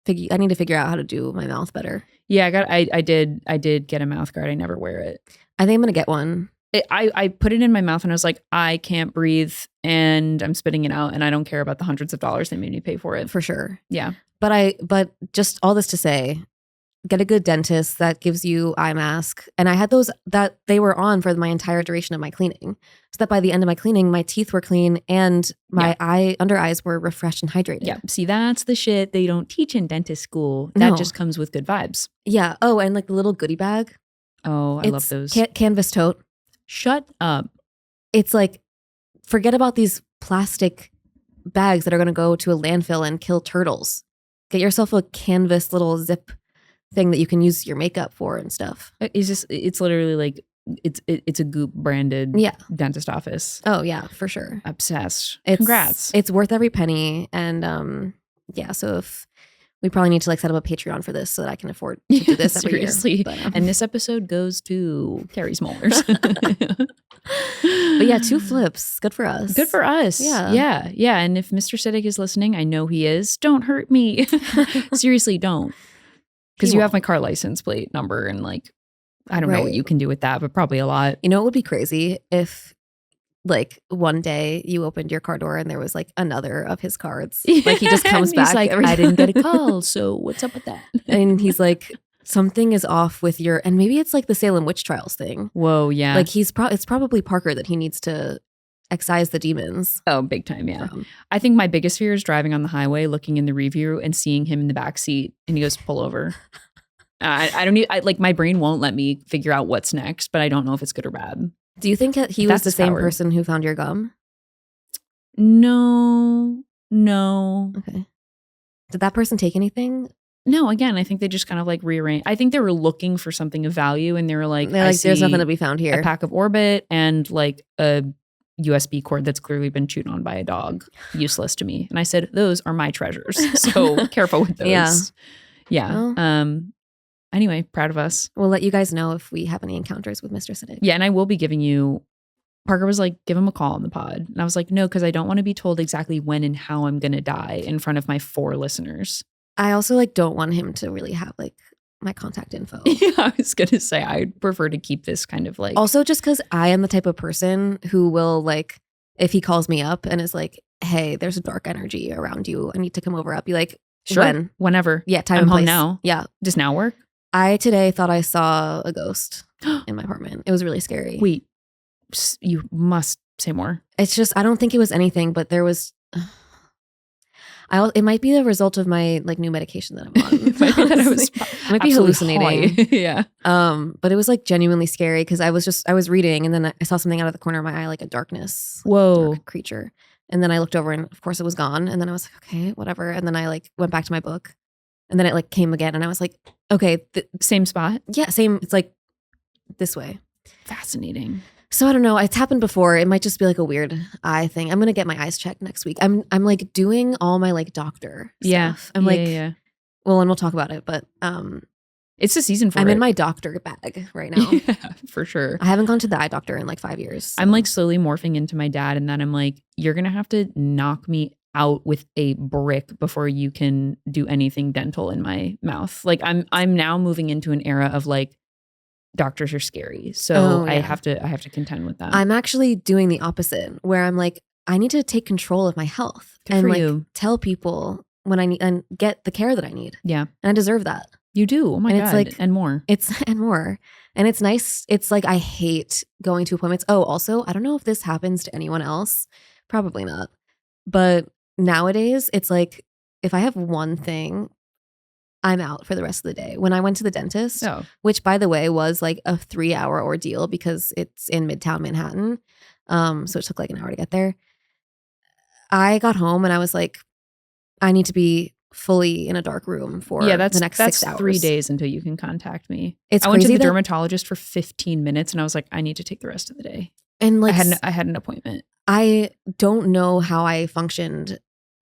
to I need to figure out how to do my mouth better. Yeah, I did get a mouth guard. I never wear it. I think I'm going to get one. I put it in my mouth and I was like, I can't breathe and I'm spitting it out and I don't care about the hundreds of dollars they made me pay for it. For sure. Yeah. But just all this to say, get a good dentist that gives you eye mask. And I had those that they were on for my entire duration of my cleaning. So that by the end of my cleaning, my teeth were clean and my under eyes were refreshed and hydrated. Yeah. See, that's the shit they don't teach in dentist school. That No. just comes with good vibes. Yeah. Oh, and like the little goodie bag. Oh, I love those. Canvas tote. Shut up. It's like, forget about these plastic bags that are going to go to a landfill and kill turtles. Get yourself a canvas little zip thing that you can use your makeup for and stuff. It's literally like, it's a Goop branded dentist office. Oh yeah, for sure. Obsessed. It's, Congrats. It's worth every penny. And yeah, so if we probably need to like set up a Patreon for this so that I can afford to do this every seriously. year. But, and this episode goes to Carey's molars. but yeah, 2 flips. Good for us. Good for us. Yeah. Yeah. Yeah. And if Mr. Siddik is listening, I know he is. Don't hurt me. Seriously, don't. Because you have my car license plate number and like, I don't know what you can do with that, but probably a lot. You know what would be crazy if like one day you opened your car door and there was like another of his cards. Like he just comes back. He's like, I didn't get a call. So what's up with that? And he's like, something is off with your, and maybe it's like the Salem witch trials thing. Whoa. Yeah. Like it's probably Parker that he needs to excise the demons. Oh, big time. Yeah. From. I think my biggest fear is driving on the highway, looking in the review and seeing him in the back seat and he goes, pull over. I don't need, like my brain won't let me figure out what's next, but I don't know if it's good or bad. Do you think that he was the same person who found your gum? No. Okay. Did that person take anything? No, again, I think they just kind of like rearranged. I think they were looking for something of value and they were like, there's nothing to be found here. A pack of Orbit and like a USB cord that's clearly been chewed on by a dog. Useless to me. And I said, those are my treasures. So careful with those. Yeah. Well, anyway, proud of us. We'll let you guys know if we have any encounters with Mr. Siddik. Yeah, and I will be giving you, Parker was like, give him a call on the pod. And I was like, no, because I don't want to be told exactly when and how I'm going to die in front of my 4 listeners. I also like don't want him to really have like my contact info. Yeah, I was going to say, I'd prefer to keep this kind of like. Also, just because I am the type of person who will like, if he calls me up and is like, hey, there's a dark energy around you. I need to come over. I'll be like, sure, whenever. Yeah, time I'm and home place. now. Yeah. Does now work? I today thought I saw a ghost in my apartment. It was really scary. Wait, you must say more. It's just, I don't think it was anything, but there was, it might be the result of my like new medication that I'm on. I might be hallucinating. Yeah. But it was like genuinely scary because I was reading and then I saw something out of the corner of my eye, like a darkness. Whoa. Dark creature. And then I looked over and of course it was gone. And then I was like, okay, whatever. And then I like went back to my book and then it like came again. And I was like, okay. Same spot? Yeah, same. It's like this way. Fascinating. So I don't know. It's happened before. It might just be like a weird eye thing. I'm gonna get my eyes checked next week. I'm like doing all my like doctor stuff. I'm like, well, and we'll talk about it, but it's the season for it. I'm in my doctor bag right now. Yeah, for sure. I haven't gone to the eye doctor in like 5 years. So. I'm like slowly morphing into my dad, and then I'm like, you're gonna have to knock me out with a brick before you can do anything dental in my mouth. Like I'm now moving into an era of like, doctors are scary. So I have to contend with that. I'm actually doing the opposite where I'm like, I need to take control of my health and like tell people when I need and get the care that I need. Yeah. And I deserve that. You do. Oh my God. It's like, and more. And more. And it's nice. It's like, I hate going to appointments. Oh, also, I don't know if this happens to anyone else. Probably not. But nowadays it's like, if I have one thing I'm out for the rest of the day. When I went to the dentist, Oh, which by the way was like a 3-hour ordeal because it's in Midtown Manhattan. So it took like an hour to get there. I got home and I was like, I need to be fully in a dark room for the next 6 hours. 3 days until you can contact me. It's I went to crazy the that- dermatologist for 15 minutes and I was like, I need to take the rest of the day. And like I had an appointment. I don't know how I functioned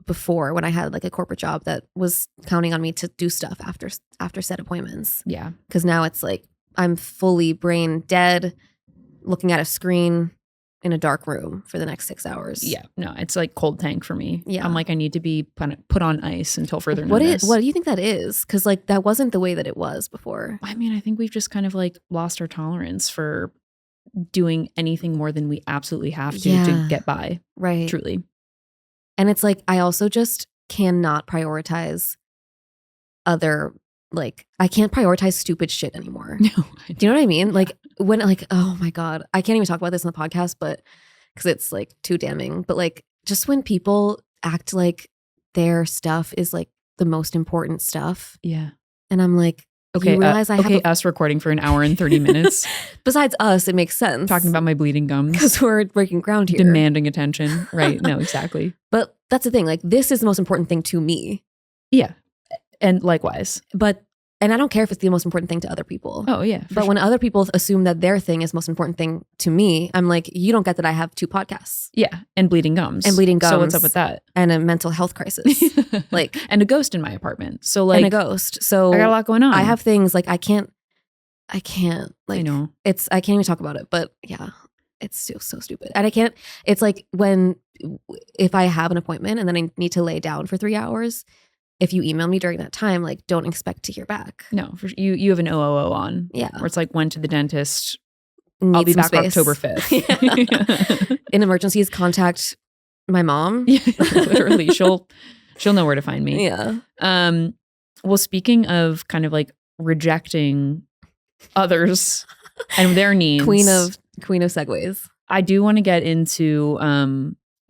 before when I had like a corporate job that was counting on me to do stuff after set appointments. Yeah. Because now it's like I'm fully brain dead, looking at a screen in a dark room for the next 6 hours. Yeah. No, it's like cold tank for me. Yeah. I'm like, I need to be put on ice until further What notice. do you think that is? Because like that wasn't the way that it was before. I mean, I think we've just kind of like lost our tolerance for doing anything more than we absolutely have to get by. Right. Truly. And it's like, I also just cannot prioritize I can't prioritize stupid shit anymore. No. Do you know what I mean? Like when oh my God, I can't even talk about this on the podcast, but because it's like too damning, but like just when people act like their stuff is like the most important stuff. Yeah. And I'm like, Okay. you realize I have us recording for an hour and 30 minutes. besides us, it makes sense. Talking about my bleeding gums. because we're breaking ground here. Demanding attention. Right. No, exactly. But that's the thing. Like this is the most important thing to me. Yeah. And likewise. And I don't care if it's the most important thing to other people. Oh, yeah. But when other people assume that their thing is the most important thing to me, I'm like, you don't get that I have 2 podcasts. Yeah. And bleeding gums. And bleeding gums. So what's up with that? And a mental health crisis. Like, and a ghost in my apartment. So like, and a ghost. So I got a lot going on. I have things like I can't like, I know. I can't even talk about it, but yeah, it's so stupid. And it's like if I have an appointment and then I need to lay down for 3 hours, if you email me during that time, like don't expect to hear back. No, you have an OOO on. Yeah. Where it's like, went to the dentist. Need I'll be some back space. October 5th. Yeah. In emergencies, contact my mom. Yeah, literally. She'll know where to find me. Yeah. Well, speaking of kind of like rejecting others and their needs. Queen of segues. I do want to get into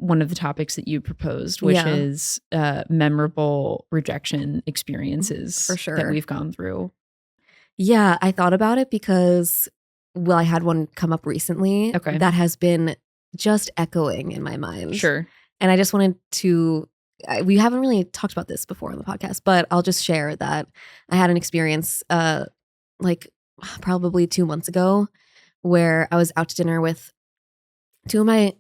one of the topics that you proposed, which Yeah. is memorable rejection experiences For sure. that we've gone through. Yeah, I thought about it because, I had one come up recently Okay. that has been just echoing in my mind. Sure. And I just wanted to, we haven't really talked about this before on the podcast, but I'll just share that I had an experience like probably 2 months ago where I was out to dinner with two of my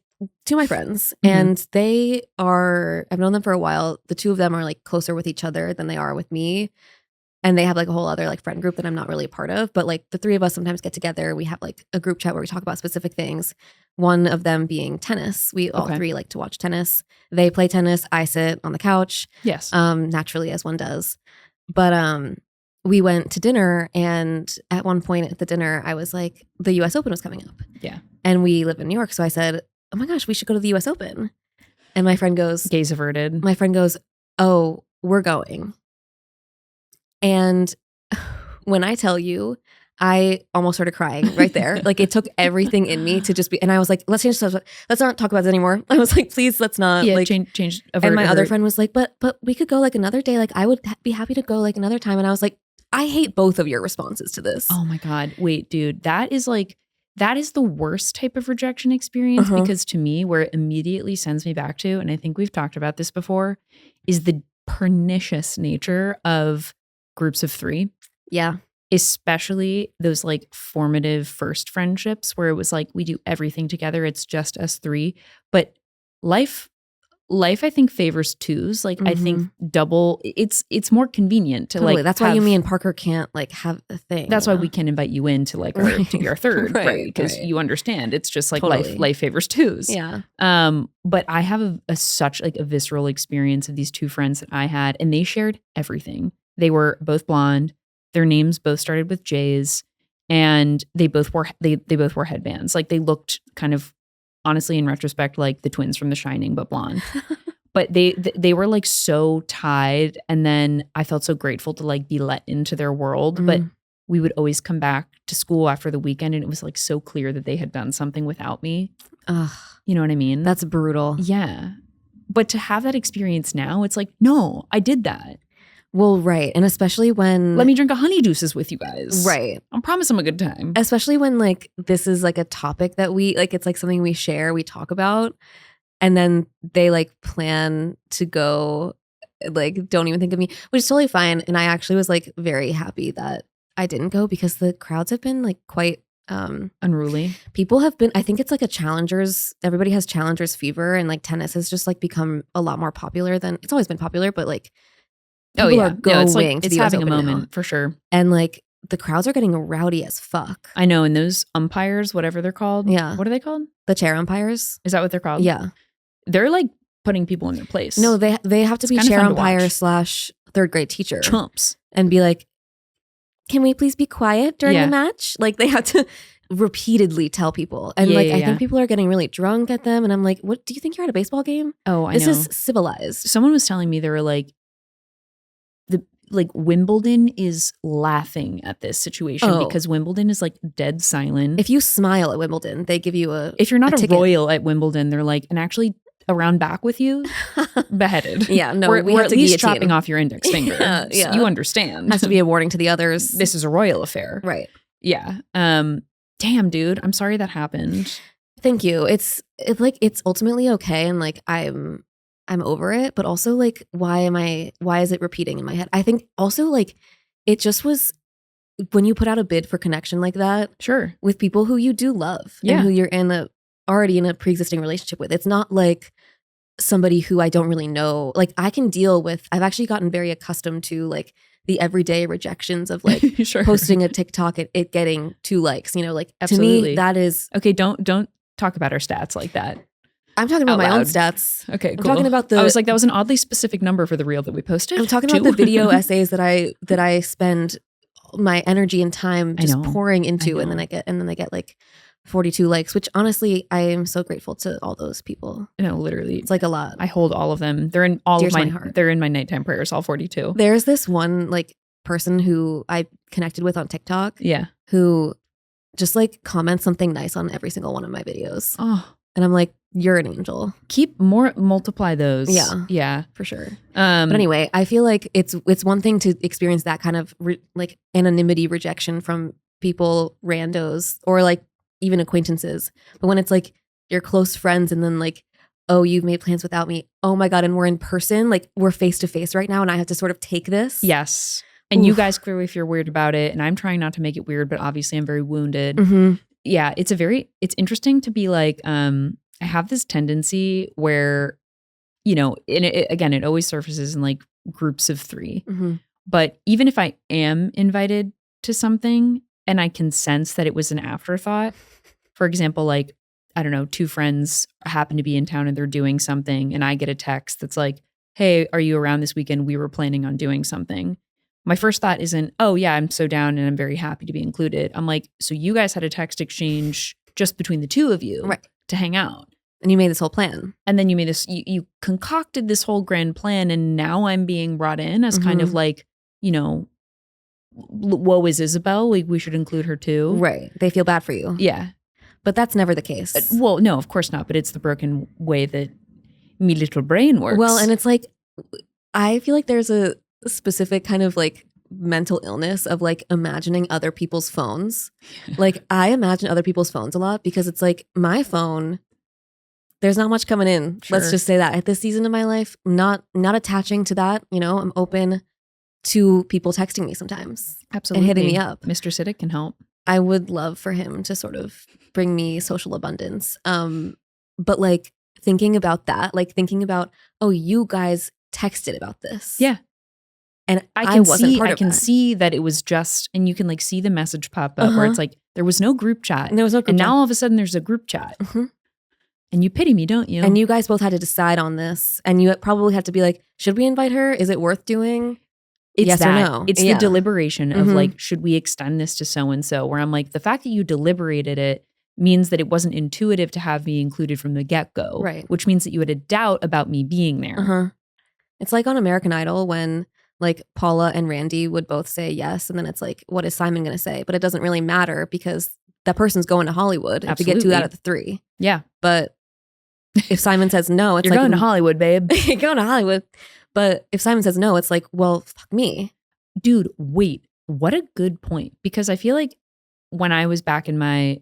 friends, and I've known them for a while. The 2 of them are like closer with each other than they are with me. And they have like a whole other like friend group that I'm not really a part of. But like the 3 of us sometimes get together. We have like a group chat where we talk about specific things. One of them being tennis. We all 3 like to watch tennis. They play tennis. I sit on the couch. Yes. Naturally, as one does. But we went to dinner, and at one point at the dinner, I was like, the US Open was coming up. Yeah. And we live in New York. So I said, oh my gosh, we should go to the US Open. And my friend goes, Gaze averted. oh, we're going. And when I tell you, I almost started crying right there. Like it took everything in me to just be, and I was like, let's change the subject. Let's not talk about this anymore. I was like, please, let's not. Yeah, like, change. and my other friend was like, but we could go like another day. Like I would be happy to go like another time. And I was like, I hate both of your responses to this. Oh my God. Wait, dude, that is the worst type of rejection experience because to me, where it immediately sends me back to, and I think we've talked about this before, is the pernicious nature of groups of 3. Yeah. Especially those like formative first friendships where it was like, we do everything together. It's just us 3. But life I think favors 2s. Like I think double, it's more convenient to like. That's why you, me and Parker can't like have a thing. That's why we can invite you in to like to your 3rd, right? Because you understand it's just like life favors 2s. Yeah. But I have such like a visceral experience of these 2 friends that I had, and they shared everything. They were both blonde. Their names both started with J's, and they both wore headbands. Like they looked kind of, honestly, in retrospect, like the twins from The Shining, but blonde. But they were like so tied, and then I felt so grateful to like be let into their world. But we would always come back to school after the weekend, and it was like so clear that they had done something without me. Ugh, you know what I mean? that's brutal. Yeah. But to have that experience now, it's like, no, I did that. Well, right. And especially when Let me drink a honey juices with you guys. right. I promise I'm a good time. Especially when like this is like a topic that we like, it's like something we share, we talk about, and then they like plan to go, like don't even think of me, which is totally fine. And I actually was like very happy that I didn't go because the crowds have been like quite unruly. People have been, I think it's like a challengers, everybody has challengers fever, and like tennis has just like become a lot more popular than it's always been popular, but like people are going it's to it's the US having a Open moment now. for sure. And like the crowds are getting rowdy as fuck. I know. And those umpires, whatever they're called. Yeah. What are they called? The chair umpires. Is that what they're called? Yeah. They're like putting people in their place. No, they have to It's be kinda chair fun to umpire watch. / third grade teacher Chumps. and be like, can we please be quiet during Yeah. the match? Like they have to repeatedly tell people. And Yeah, like yeah, I yeah. think people are getting really drunk at them. And I'm like, what do you think you're at a baseball game? Oh, I This know. is civilized. Someone was telling me they were like, Wimbledon is laughing at this situation Oh. because Wimbledon is like dead silent. If you smile at Wimbledon, they give you a If you're not a ticket. royal at Wimbledon, they're like, and actually around back with you, beheaded. Yeah, no, we're we have at to least guillotine. chopping off your index finger. Yeah, So yeah. you understand. has to be a warning to the others. This is a royal affair. Right. Yeah. Damn, dude. I'm sorry that happened. Thank you. It's it's ultimately okay, and like I'm over it, but also like why is it repeating in my head? I think also like it just was when you put out a bid for connection like that Sure. with people who you do love Yeah. and who you're already in a pre-existing relationship with. It's not like somebody who I don't really know. Like I can deal with, I've actually gotten very accustomed to like the everyday rejections of like Sure. posting a TikTok it getting 2 likes, you know, like to Absolutely. me that is, Okay, don't talk about our stats like that. I'm talking about Out my own loud. stats. Okay, I'm cool. talking about I was like, that was an oddly specific number for the reel that we posted. I'm talking 2. about the video essays that I spend my energy and time I just know. pouring into, I and then know. I get like 42 likes, which honestly I am so grateful to all those people. No, literally. It's like a lot. I hold all of them. They're in all Dear of to my my heart. They're in my nighttime prayers, all 42. There's this one like person who I connected with on TikTok Yeah. who just like comments something nice on every single one of my videos, Oh, and I'm like, you're an angel multiply those. Yeah. Yeah. for sure. But But anyway, I feel like it's one thing to experience that kind of like anonymity rejection from people, randos, or like even acquaintances. But when it's like your close friends and then like, oh, you've made plans without me. Oh my God. And we're in person, like we're face to face right now. And I have to sort of take this. yes. And you Oof. guys clearly feel weird about it. And I'm trying not to make it weird, but obviously I'm very wounded. Mm-hmm. Yeah. It's interesting to be like, I have this tendency where, you know, and it always surfaces in like groups of 3. Mm-hmm. But even if I am invited to something and I can sense that it was an afterthought, for example, like, I don't know, 2 friends happen to be in town and they're doing something and I get a text that's like, hey, are you around this weekend? We were planning on doing something. My first thought isn't, oh yeah, I'm so down and I'm very happy to be included. I'm like, so you guys had a text exchange just between the 2 of you Right. to hang out. And you made this whole plan. And then you made this, you concocted this whole grand plan, and now I'm being brought in as kind of like, you know, woe is Isabelle. We should include her too. Right. They feel bad for you. Yeah. But that's never the case. Well, no, of course not. But it's the broken way that me little brain works. Well, and it's like, I feel like there's a specific kind of like mental illness of like imagining other people's phones. Like I imagine other people's phones a lot because it's like my phone, there's not much coming in. Sure. Let's just say that at this season of my life, not attaching to that, you know, I'm open to people texting me sometimes absolutely and hitting me up. Mr. Siddik can help. I would love for him to sort of bring me social abundance. But like thinking about that, like thinking about, oh, you guys texted about this. Yeah. And I wasn't part of I can that. see that it was just, and you can like see the message pop up where it's like, there was no group chat. And there was no group and chat. now all of a sudden there's a group chat. Mhm. And you pity me, don't you? And you guys both had to decide on this. And you probably have to be like, should we invite her? Is it worth doing? It's yes that. or no? It's Yeah. the deliberation of Mhm. like, should we extend this to so-and-so? Where I'm like, the fact that you deliberated it means that it wasn't intuitive to have me included from the get-go. Right. Which means that you had a doubt about me being there. Uh-huh. It's like on American Idol when like Paula and Randy would both say yes. And then it's like, what is Simon going to say? But it doesn't really matter because that person's going to Hollywood to get 2 Absolutely. out of the 3. Yeah. But if Simon says no, it's You're like, going to Hollywood, babe. you're going to Hollywood. But if Simon says no, it's like, well, fuck me. Dude, wait, what a good point. Because I feel like when I was back in my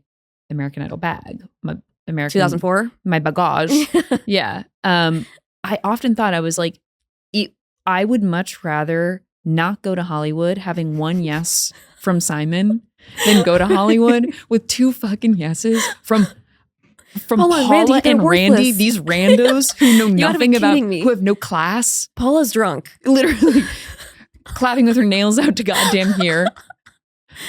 American Idol bag, my American 2004, my bagage, yeah. I often thought I was like, I would much rather not go to Hollywood having one yes from Simon than go to Hollywood with 2 fucking yeses from Paula and Randy, these randos who know nothing about, who have no class. Paula's drunk. Literally clapping with her nails out to goddamn here.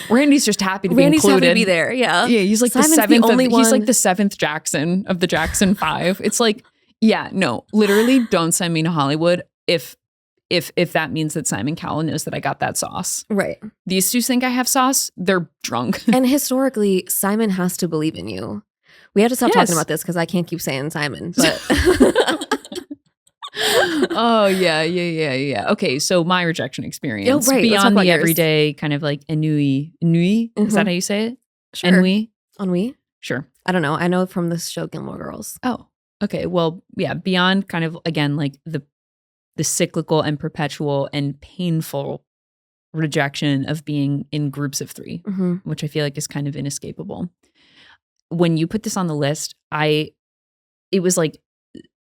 Randy's just happy to be included. Happy to be there, yeah. Yeah, he's like Simon's the 7th. he's like the 7th Jackson of the Jackson 5. It's like, yeah, no, literally don't send me to Hollywood if that means that Simon Cowell knows that I got that sauce. Right. These 2 think I have sauce. They're drunk. And historically, Simon has to believe in you. We have to stop talking about this because I can't keep saying Simon. But oh, yeah. Okay, so my rejection experience. Oh, right. Beyond the everyday kind of like ennui. Is that how you say it? Sure. Ennui? Sure. I don't know. I know from this show Gilmore Girls. Oh, okay. Well, yeah, beyond kind of, again, like the cyclical and perpetual and painful rejection of being in groups of 3, which I feel like is kind of inescapable. When you put this on the list, it was like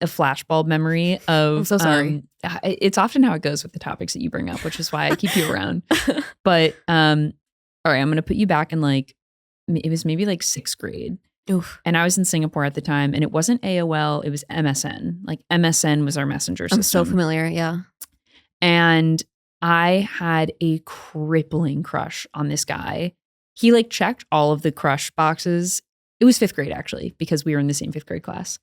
a flashbulb memory of. I'm so sorry. It's often how it goes with the topics that you bring up, which is why I keep you around. But all right, I'm going to put you back in like, it was maybe like 6th grade. Oof. And I was in Singapore at the time, and it wasn't AOL, it was MSN. Like MSN was our messenger system. I'm so familiar, yeah. And I had a crippling crush on this guy. He like checked all of the crush boxes. It was 5th grade actually, because we were in the same 5th grade class.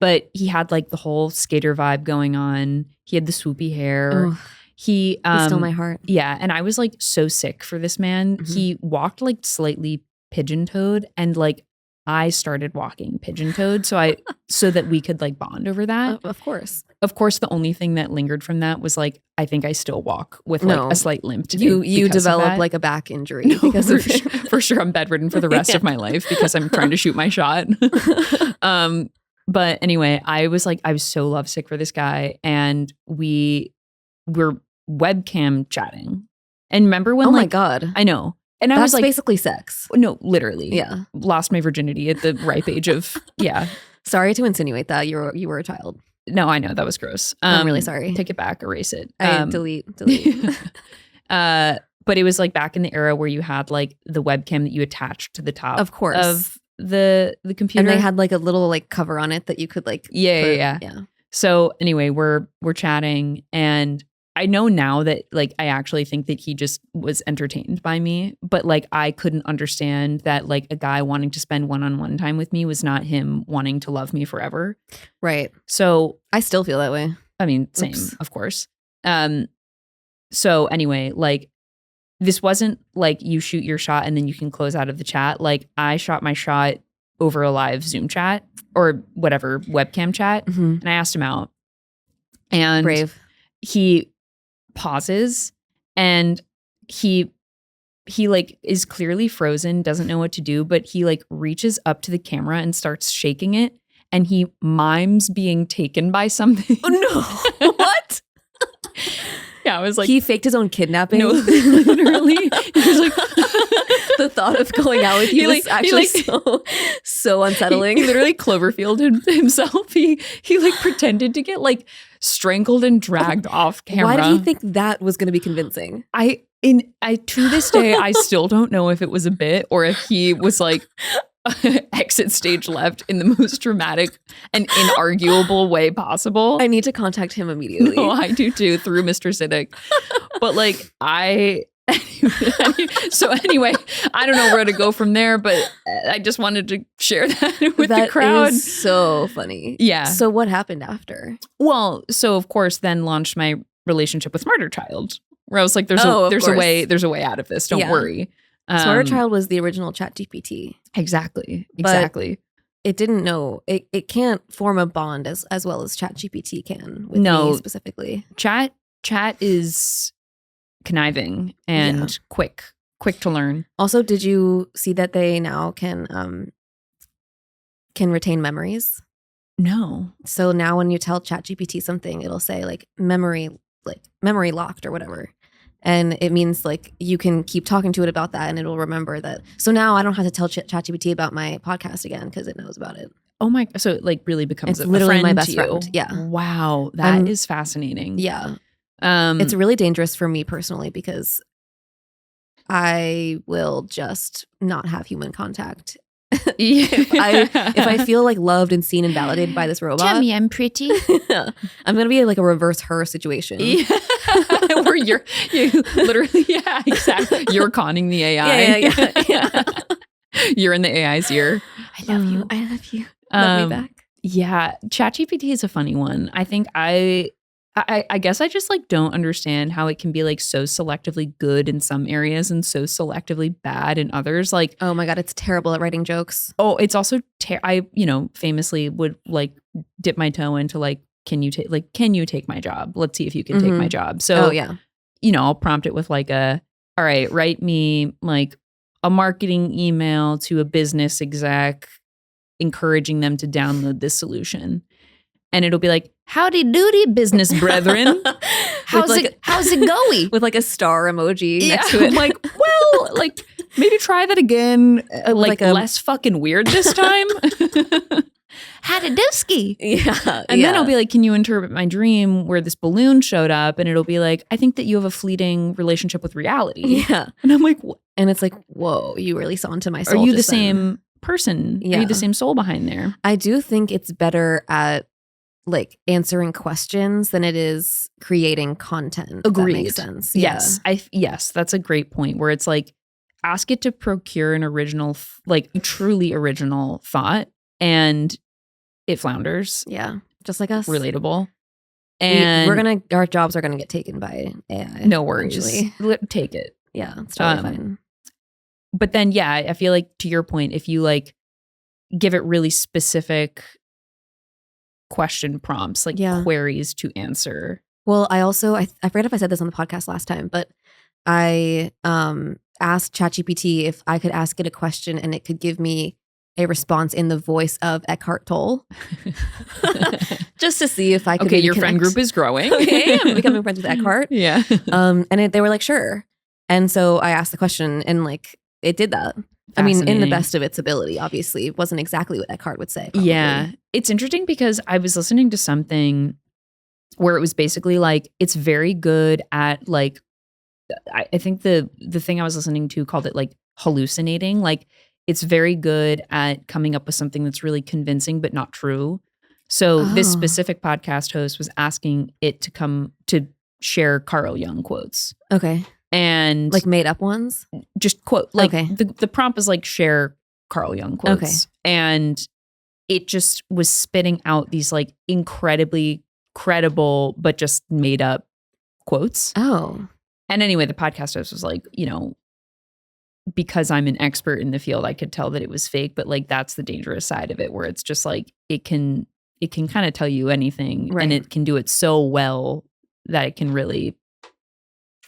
But he had like the whole skater vibe going on. He had the swoopy hair. Ugh. He stole my heart. Yeah, and I was like so sick for this man. He walked like slightly pigeon-toed, and like I started walking pigeon-toed so that we could like bond over that. Of course. Of course, the only thing that lingered from that was like, I think I still walk with like a slight limp. You develop like a back injury. No, because for sure I'm bedridden for the rest of my life because I'm trying to shoot my shot. But anyway, I was so lovesick for this guy, and we were webcam chatting. And remember when my God. I know. And I That's was like, basically sex. No, literally. Yeah. Lost my virginity at the ripe age of, yeah. Sorry to insinuate that you were a child. No, I know. That was gross. I'm really sorry. Take it back. Erase it. Delete. But it was like back in the era where you had like the webcam that you attached to the top of course. Of the computer. And they had like a little like cover on it that you could like. Yeah. So anyway, we're chatting, and I know now that like I actually think that he just was entertained by me, but like I couldn't understand that like a guy wanting to spend one-on-one time with me was not him wanting to love me forever. Right. So I still feel that way. I mean, same, of course. So anyway, like this wasn't like you shoot your shot and then you can close out of the chat. Like I shot my shot over a live Zoom chat or whatever webcam chat, and I asked him out, and brave. He pauses, and he like is clearly frozen, doesn't know what to do, but he like reaches up to the camera and starts shaking it, and he mimes being taken by something. Oh no. What? Yeah, I was like, he faked his own kidnapping. No, literally. He was like, the thought of going out with you was actually so unsettling. He literally Cloverfielded himself. He like pretended to get like strangled and dragged off camera. Why did he think that was going to be convincing? I to this day I still don't know if it was a bit or if he was like exit stage left in the most dramatic and inarguable way possible. I need to contact him immediately. No, I do too, through Mr. Siddik. But like so anyway, I don't know where to go from there, but I just wanted to share that with the crowd. That is so funny. Yeah. So what happened after? Well, so of course then launched my relationship with Smarter Child, where I was like, there's a way out of this. Don't worry. Smarter Child was the original ChatGPT. Exactly. But it didn't know it can't form a bond as well as ChatGPT can with me specifically. Chat is conniving and quick to learn. Also, did you see that they now can retain memories? No. So now when you tell ChatGPT something, it'll say like memory locked or whatever. And it means like you can keep talking to it about that and it'll remember that. So now I don't have to tell ChatGPT about my podcast again because it knows about it. Oh my, so it like really becomes It's a literally friend my best to you. friend. Yeah. Wow. That is fascinating. Yeah. Um, It's really dangerous for me personally because I will just not have human contact. If I feel like loved and seen and validated by this robot. Tell me I'm pretty. I'm going to be like a reverse her situation. Yeah. Where you literally, yeah, exactly. You're conning the AI. Yeah. You're in the AI's ear. I love you. I love you. Love me back. Yeah. ChatGPT is a funny one. I think I guess I just like don't understand how it can be like so selectively good in some areas and so selectively bad in others. Like, oh my God, it's terrible at writing jokes. Oh, it's also, I famously would like dip my toe into like, can you take my job? Let's see if you can take my job. So, I'll prompt it with like all right, write me like a marketing email to a business exec encouraging them to download this solution. And it'll be like, howdy doody, business brethren. How's it going? With like a star emoji next to it. I'm like, well, like maybe try that again. Like less fucking weird this time. Howdy-dooski. Yeah. And then I'll be like, can you interpret my dream where this balloon showed up? And it'll be like, I think that you have a fleeting relationship with reality. Yeah. And I'm like, what? And it's like, whoa, you really saw into my soul. Are you the same person? Yeah. Are you the same soul behind there? I do think it's better at like answering questions than it is creating content. Agreed. That makes sense. Yes. Yes, that's a great point where it's like, ask it to procure an original, like truly original thought, and it flounders. Yeah. Just like us. Relatable. And our jobs are gonna get taken by AI. No worries. Just take it. Yeah, it's totally fine. But then, yeah, I feel like to your point, if you like give it really specific question prompts, like queries to answer. Well, I also, I forget if I said this on the podcast last time, but I asked ChatGPT if I could ask it a question and it could give me a response in the voice of Eckhart Tolle. Just to see if I could. Okay, your friend group is growing. Okay, I'm becoming friends with Eckhart. Yeah. They were like, sure. And so I asked the question and like it did that. I mean, in the best of its ability, obviously. It wasn't exactly what Eckhart would say. Probably. Yeah. It's interesting because I was listening to something where it was basically like, it's very good at like, I think the thing I was listening to called it like hallucinating. Like it's very good at coming up with something that's really convincing but not true. So this specific podcast host was asking it to come to share Carl Jung quotes. Okay. And like made up ones? Just quote. Like the prompt was like share Carl Jung quotes. Okay. And it just was spitting out these like incredibly credible but just made up quotes. Oh. And anyway, the podcast host was like, because I'm an expert in the field, I could tell that it was fake, but like that's the dangerous side of it where it's just like it can kind of tell you anything and it can do it so well that it can really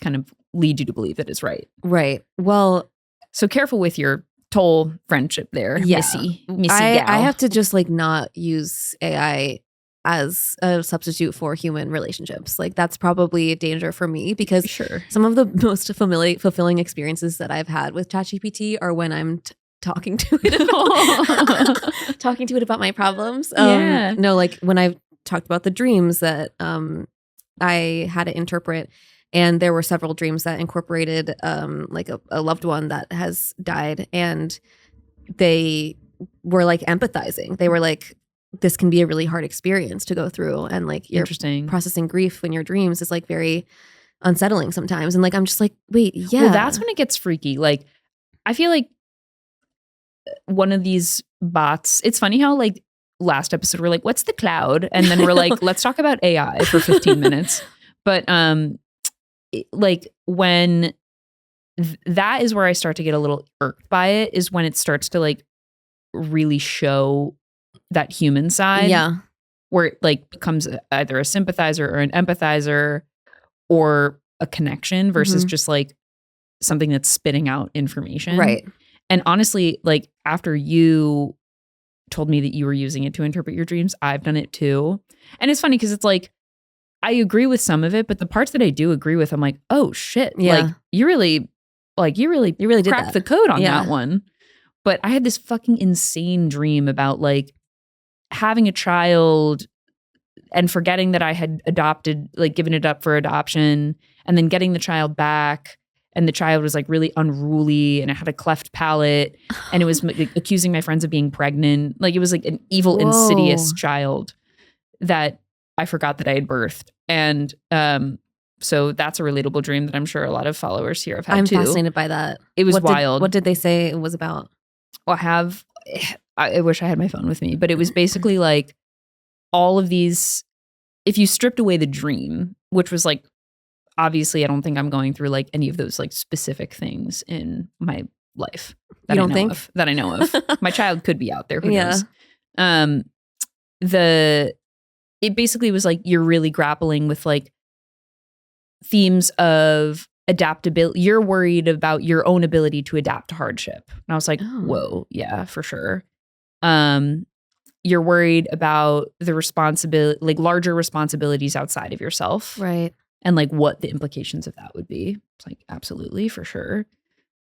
kind of lead you to believe that it's right. Right. Well, so careful with your Toll friendship there, Missy gal. I have to just like not use AI as a substitute for human relationships. Like that's probably a danger for me because some of the most fulfilling experiences that I've had with ChatGPT are when I'm talking to it about my problems. No, like when I've talked about the dreams that I had to interpret, and there were several dreams that incorporated like a loved one that has died, and they were like empathizing. They were like, this can be a really hard experience to go through, and like you're processing grief in your dreams is like very unsettling sometimes. And like I'm just like, wait, well, that's when it gets freaky. Like I feel like one of these bots, it's funny how like last episode we're like, what's the cloud? And then we're like, let's talk about AI for 15 minutes. But like when that is where I start to get a little irked by it, is when it starts to like really show that human side. Yeah. Where it like becomes either a sympathizer or an empathizer or a connection versus just like something that's spitting out information. Right. And honestly, like after you told me that you were using it to interpret your dreams. I've done it too. And it's funny because it's like, I agree with some of it, but the parts that I do agree with, I'm like, oh shit. Yeah. Like you really did cracked that. the code on Yeah. that one. But I had this fucking insane dream about like having a child and forgetting that I had adopted, like given it up for adoption, and then getting the child back. And the child was like really unruly and it had a cleft palate and it was like, accusing my friends of being pregnant. Like it was like an evil, insidious child that I forgot that I had birthed. And so that's a relatable dream that I'm sure a lot of followers here have had too. I'm fascinated by that. It was wild. What did they say it was about? Well, I wish I had my phone with me, but it was basically like all of these, if you stripped away the dream, which was like, obviously I don't think I'm going through like any of those like specific things in my life. That You don't think? That I know of. My child could be out there. Who Yeah. knows? It basically was like, you're really grappling with like themes of adaptability. You're worried about your own ability to adapt to hardship. And I was like, Oh. whoa, yeah, for sure. You're worried about the responsibility, like larger responsibilities outside of yourself. Right. And like what the implications of that would be. It's like, absolutely, for sure.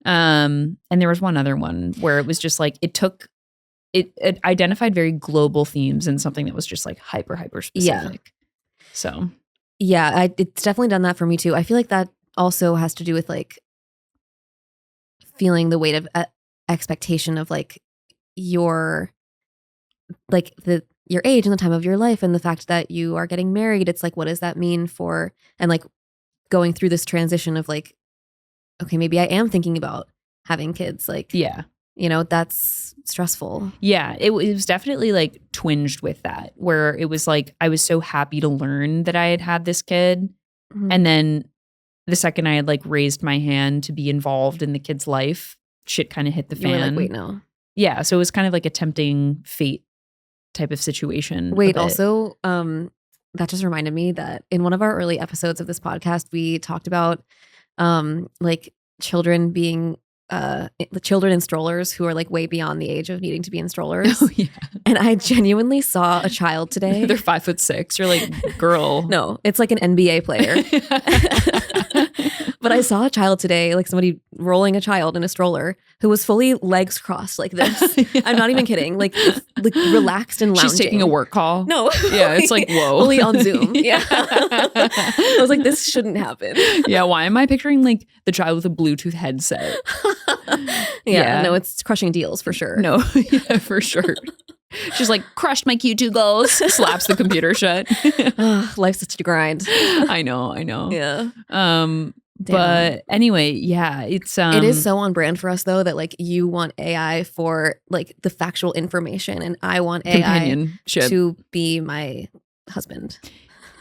And there was one other one where it was just like, it identified very global themes and something that was just like hyper specific. Yeah. So yeah, it's definitely done that for me too. I feel like that also has to do with like feeling the weight of expectation of like your age and the time of your life and the fact that you are getting married. It's like, what does that mean for, and like going through this transition of like, okay, maybe I am thinking about having kids. Like, yeah, you know, that's stressful. Yeah, it was definitely like twinged with that, where it was like, I was so happy to learn that I had this kid. Mhm. And then the second I had like raised my hand to be involved in the kid's life, shit kind of hit the You fan. were like, wait, no. Yeah, so it was kind of like a tempting fate type of situation. Wait, also, that just reminded me that in one of our early episodes of this podcast, we talked about like children being children in strollers who are like way beyond the age of needing to be in strollers. Oh, yeah. And I genuinely saw a child today. They're 5'6". You're like, girl. No, it's like an NBA player. But I saw a child today, like somebody rolling a child in a stroller who was fully legs crossed like this. Yeah. I'm not even kidding. Like relaxed and lounging. She's taking a work call. No. Yeah, it's like, whoa. Fully on Zoom. Yeah. I was like, this shouldn't happen. Yeah, why am I picturing like the child with a Bluetooth headset? Yeah, no, it's crushing deals for sure. No, yeah, for sure. She's like, crushed my Q2 goals, slaps the computer shut. Life's such a grind. I know. Yeah. But anyway, yeah, it is so on brand for us though that like you want AI for like the factual information and I want AI companionship to be my husband.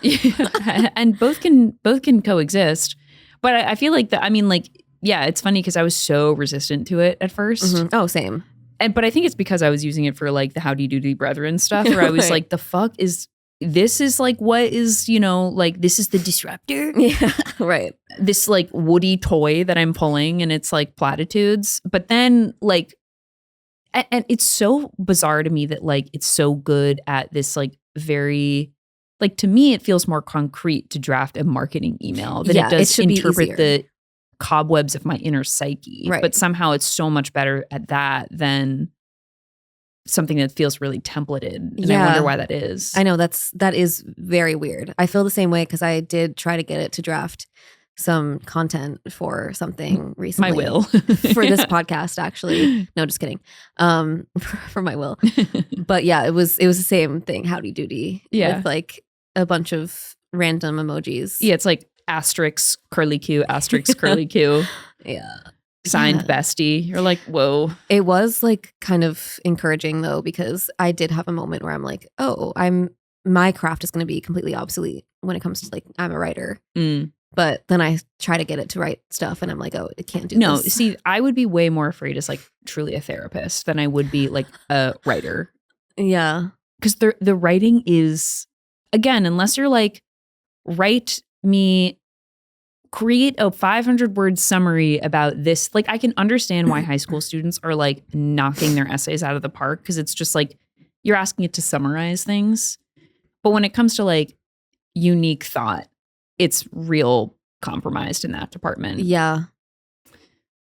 Yeah. And both can coexist. But I feel like that, I mean, like, yeah, it's funny because I was so resistant to it at first. Mm-hmm. Oh, same. But I think it's because I was using it for like the howdy doody brethren stuff where I was Right. like, the fuck is this is like what is, you know, like this is the disruptor. Yeah, right. This like woody toy that I'm pulling and it's like platitudes. But then like, and it's so bizarre to me that like it's so good at this like very, like to me, it feels more concrete to draft a marketing email than Yeah, it it does should be interpret easier. the cobwebs of my inner psyche. Right. But somehow it's so much better at that than something that feels really templated. And I wonder why that is. I know that is very weird. I feel the same way because I did try to get it to draft some content for something recently. My will. For this podcast, actually. No, just kidding. For my will. But yeah, it was the same thing, howdy doody. Yeah. With like a bunch of random emojis. Yeah, it's like asterisk curly Q, asterisk curly Q. Yeah. Signed Yeah. bestie. You're like, whoa. It was like kind of encouraging though, because I did have a moment where I'm like, oh, my craft is going to be completely obsolete when it comes to like, I'm a writer. Mm. But then I try to get it to write stuff and I'm like, oh, it can't do No, this. see, I would be way more afraid as like truly a therapist than I would be like a writer. Yeah. Because the writing is, again, unless you're like, create a 500-word summary about this. Like, I can understand why high school students are like knocking their essays out of the park because it's just like, you're asking it to summarize things. But when it comes to like unique thought, it's real compromised in that department. Yeah.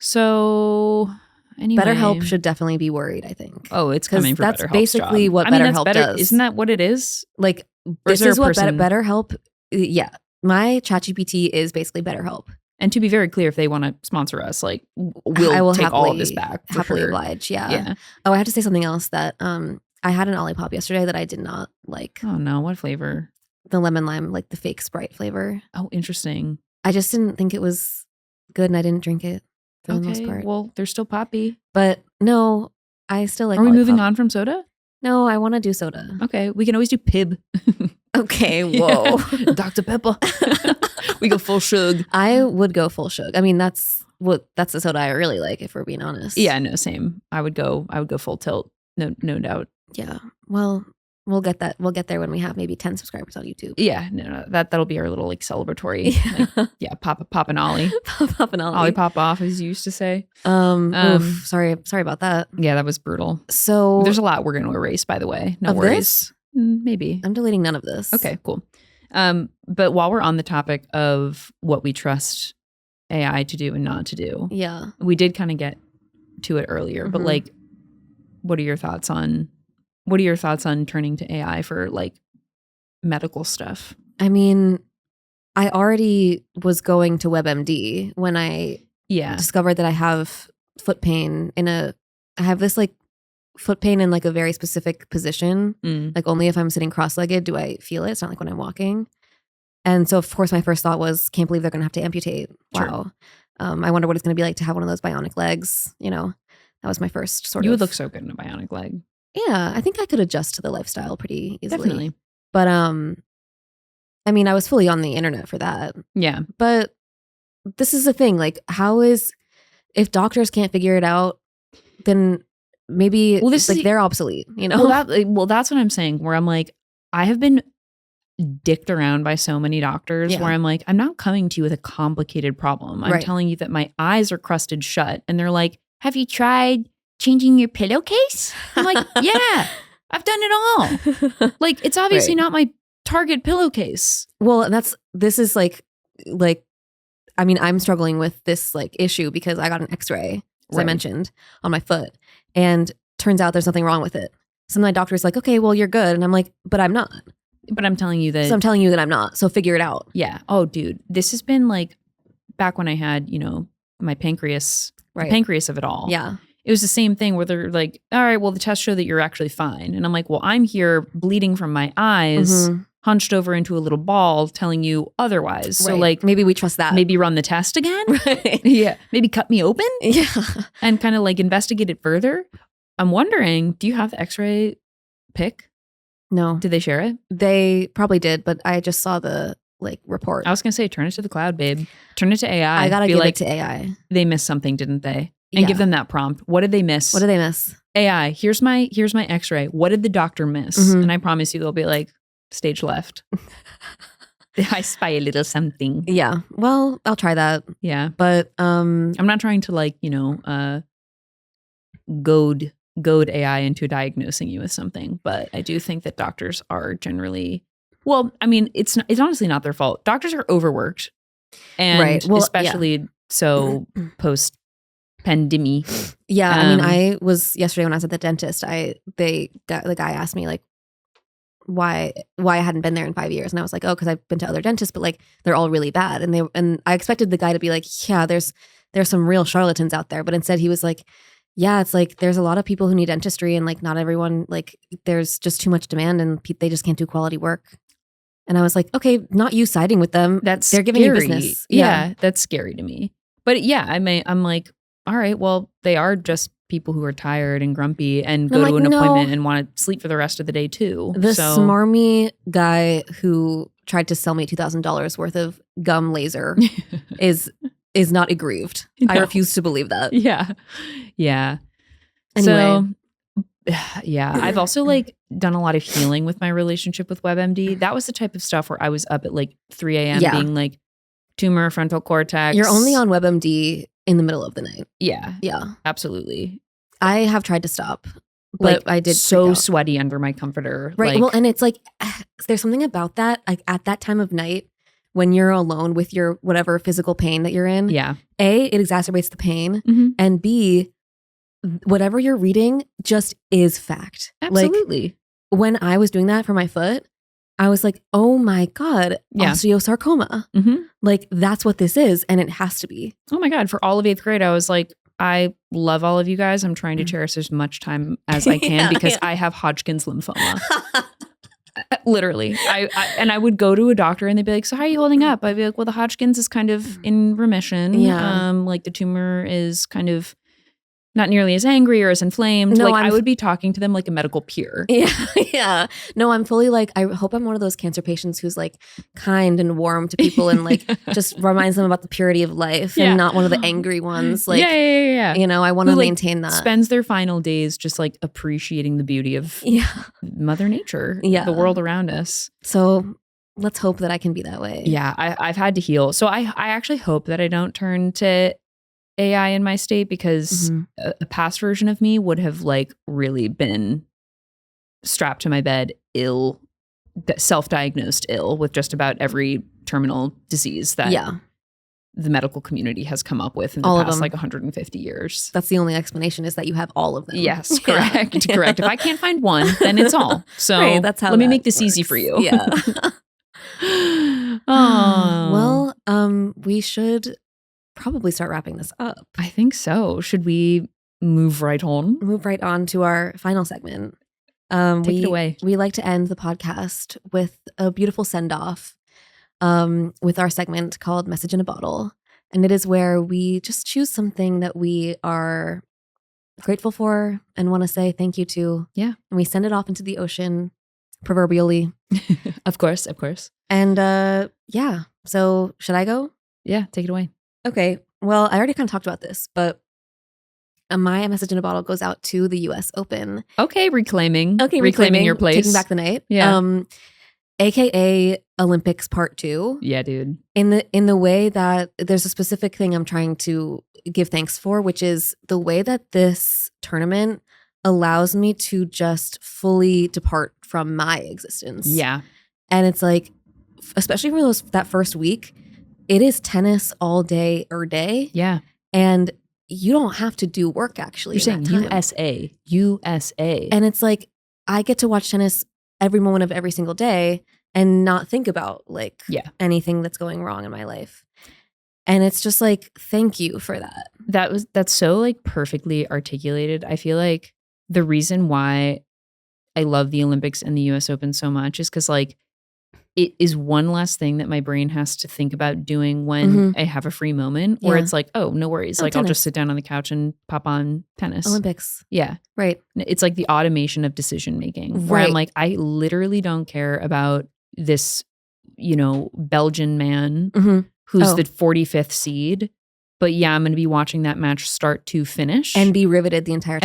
So anyway. BetterHelp should definitely be worried, I think. Oh, it's coming for that's BetterHelp's basically job. what BetterHelp does. Isn't that what it is? Like, this is what BetterHelp, yeah. My ChatGPT is basically BetterHelp. And to be very clear, if they want to sponsor us, like we'll take all of this back. Happily oblige, yeah. Oh, I have to say something else that I had an Olipop yesterday that I did not like. Oh no, what flavor? The lemon lime, like the fake Sprite flavor. Oh, interesting. I just didn't think it was good and I didn't drink it for the most part. Well, they're still poppy. But no, I still like Are we Olipop. moving on from soda? No, I want to do soda. Okay, we can always do Pib. Okay, whoa. Dr. Pepper. We go full shug. I would go full shug. I mean, that's the soda I really like, if we're being honest. Yeah, no, same. I would go full tilt. No doubt. Yeah. Well, we'll get that. We'll get there when we have maybe 10 subscribers on YouTube. Yeah, no, that'll be our little like celebratory. Like, pop an ollie. Pop an ollie. Ollie pop off, as you used to say. Oof, sorry about that. Yeah, that was brutal. So there's a lot we're going to erase, by the way. No of worries. This? Maybe. I'm deleting none of this. Okay, cool. But while we're on the topic of what we trust AI to do and not to do, yeah, we did kind of get to it earlier. But like, what are your thoughts on turning to AI for like medical stuff? I mean, I already was going to WebMD when I discovered that I have foot pain I have this like foot pain in like a very specific position. Like only if I'm sitting cross-legged do I feel it. It's not like when I'm walking. And so of course my first thought was, can't believe they're going to have to amputate. Wow. I wonder what it's going to be like to have one of those bionic legs. You know, that was my first sort of. You would look so good in a bionic leg. Yeah, I think I could adjust to the lifestyle pretty easily. Definitely. But I mean, I was fully on the internet for that. Yeah. But this is the thing, like if doctors can't figure it out, then maybe they're obsolete, you know? Well, that's what I'm saying, where I'm like, I have been dicked around by so many doctors where I'm like, I'm not coming to you with a complicated problem. I'm telling you that my eyes are crusted shut. And they're like, have you tried changing your pillowcase? I'm like, yeah, I've done it all. Like, it's obviously not my target pillowcase. Well, this is like, I mean, I'm struggling with this like issue because I got an x-ray, as I mentioned, on my foot. And turns out there's nothing wrong with it. So my doctor's like, okay, well, you're good. And I'm like, but I'm not. But I'm telling you that. So I'm telling you that I'm not. So figure it out. Yeah. Oh, dude, this has been like back when I had, my pancreas, the pancreas of it all. Yeah. It was the same thing where they're like, all right, well, the tests show that you're actually fine. And I'm like, well, I'm here bleeding from my eyes, hunched over into a little ball telling you otherwise. So like, maybe we trust that. Maybe run the test again. Right. Yeah. Maybe cut me open. Yeah. And kind of like investigate it further. I'm wondering, do you have the x-ray pic? No. Did they share it? They probably did, but I just saw the like report. I was going to say, turn it to the cloud, babe. Turn it to AI. I got to give it to AI. They missed something, didn't they? And give them that prompt. What did they miss? What did they miss? AI, here's my x-ray. What did the doctor miss? And I promise you they'll be like, stage left. I spy a little something. Yeah. Well, I'll try that. Yeah. But I'm not trying to like, goad AI into diagnosing you with something, but I do think that doctors are generally, well, I mean, it's honestly not their fault. Doctors are overworked. And especially so post pandemic. Yeah. I mean, I was yesterday when I was at the dentist, the guy asked me like why I hadn't been there in 5 years. And I was like, oh, because I've been to other dentists, but like they're all really bad. And I expected the guy to be like, yeah, there's some real charlatans out there. But instead he was like, yeah, it's like there's a lot of people who need dentistry and like not everyone, like there's just too much demand and they just can't do quality work. And I was like, okay, not you siding with them. They're giving you business. Yeah, that's scary to me. But yeah, I'm like, all right, well, they are just people who are tired and grumpy and go to an appointment and want to sleep for the rest of the day too. The smarmy guy who tried to sell me $2,000 worth of gum laser is not aggrieved. No. I refuse to believe that. Yeah. Yeah. Anyway. So, yeah, I've also like done a lot of healing with my relationship with WebMD. That was the type of stuff where I was up at like 3 a.m. being like, tumor, frontal cortex. You're only on WebMD in the middle of the night. Yeah. Yeah. Absolutely. I have tried to stop, But like I did so freak out. sweaty under my comforter. Right. Like, Well, and it's like there's something about that, like at that time of night when you're alone with your whatever physical pain that you're in. yeah. A, it exacerbates the pain, Mhm. and B, whatever you're reading just is fact. Absolutely. Like when I was doing that for my foot, I was like, oh my God, Yeah. osteosarcoma. Mhm. Like that's what this is, and it has to be. Oh my God. For all of 8th grade, I was like, I love all of you guys. I'm trying to cherish as much time as I can Yeah, because yeah. I have Hodgkin's lymphoma. Literally. I would go to a doctor and they'd be like, so how are you holding up? I'd be like, well, the Hodgkin's is kind of in remission. Yeah. Like the tumor is kind of not nearly as angry or as inflamed. No, like I would be talking to them like a medical peer. Yeah, yeah. No, I'm fully like, I hope I'm one of those cancer patients who's like kind and warm to people and like just reminds them about the purity of life Yeah. and not one of the angry ones. Like, yeah. you know, I want to Who, like, maintain that. Spends their final days just like appreciating the beauty of Yeah. Mother Nature, Yeah. the world around us. So let's hope that I can be that way. Yeah, I've had to heal. So I actually hope that I don't turn to AI in my state because Mhm. a past version of me would have like really been strapped to my bed ill, self-diagnosed ill with just about every terminal disease that Yeah. the medical community has come up with in the All of past them. like 150 years. That's the only explanation is that you have all of them. Yes, Yeah. correct. Correct. If I can't find one, then it's all. So Right, that's how let me that make this easy works. for you. Yeah. Oh. Well, we should probably start wrapping this up. I think so. Should we move right on? Move right on to our final segment. Take it away. We like to end the podcast with a beautiful send-off with our segment called Message in a Bottle. And it is where we just choose something that we are grateful for and want to say thank you to. Yeah. And we send it off into the ocean, proverbially. Of course, of course. And yeah, so should I go? Yeah, take it away. Okay. Well, I already kind of talked about this, but my message in a bottle goes out to the US Open. Okay, reclaiming Reclaiming your place. Taking back the night. Yeah. AKA Olympics Part 2. Yeah, dude. In the way that there's a specific thing I'm trying to give thanks for, which is the way that this tournament allows me to just fully depart from my existence. Yeah. And it's like, especially for that first week, it is tennis all day or day. Yeah. And you don't have to do work actually. You're saying in that time. USA. And it's like, I get to watch tennis every moment of every single day and not think about like anything that's going wrong in my life. And it's just like, thank you for that. That's so like perfectly articulated. I feel like the reason why I love the Olympics and the US Open so much is because like it is one last thing that my brain has to think about doing when I have a free moment where it's like, oh, no worries. Like tennis. I'll just sit down on the couch and pop on tennis. Olympics. Yeah. Right. It's like the automation of decision making. Where Right. I'm like, I literally don't care about this, Belgian man who's the 45th seed. But yeah, I'm going to be watching that match start to finish. And be riveted the entire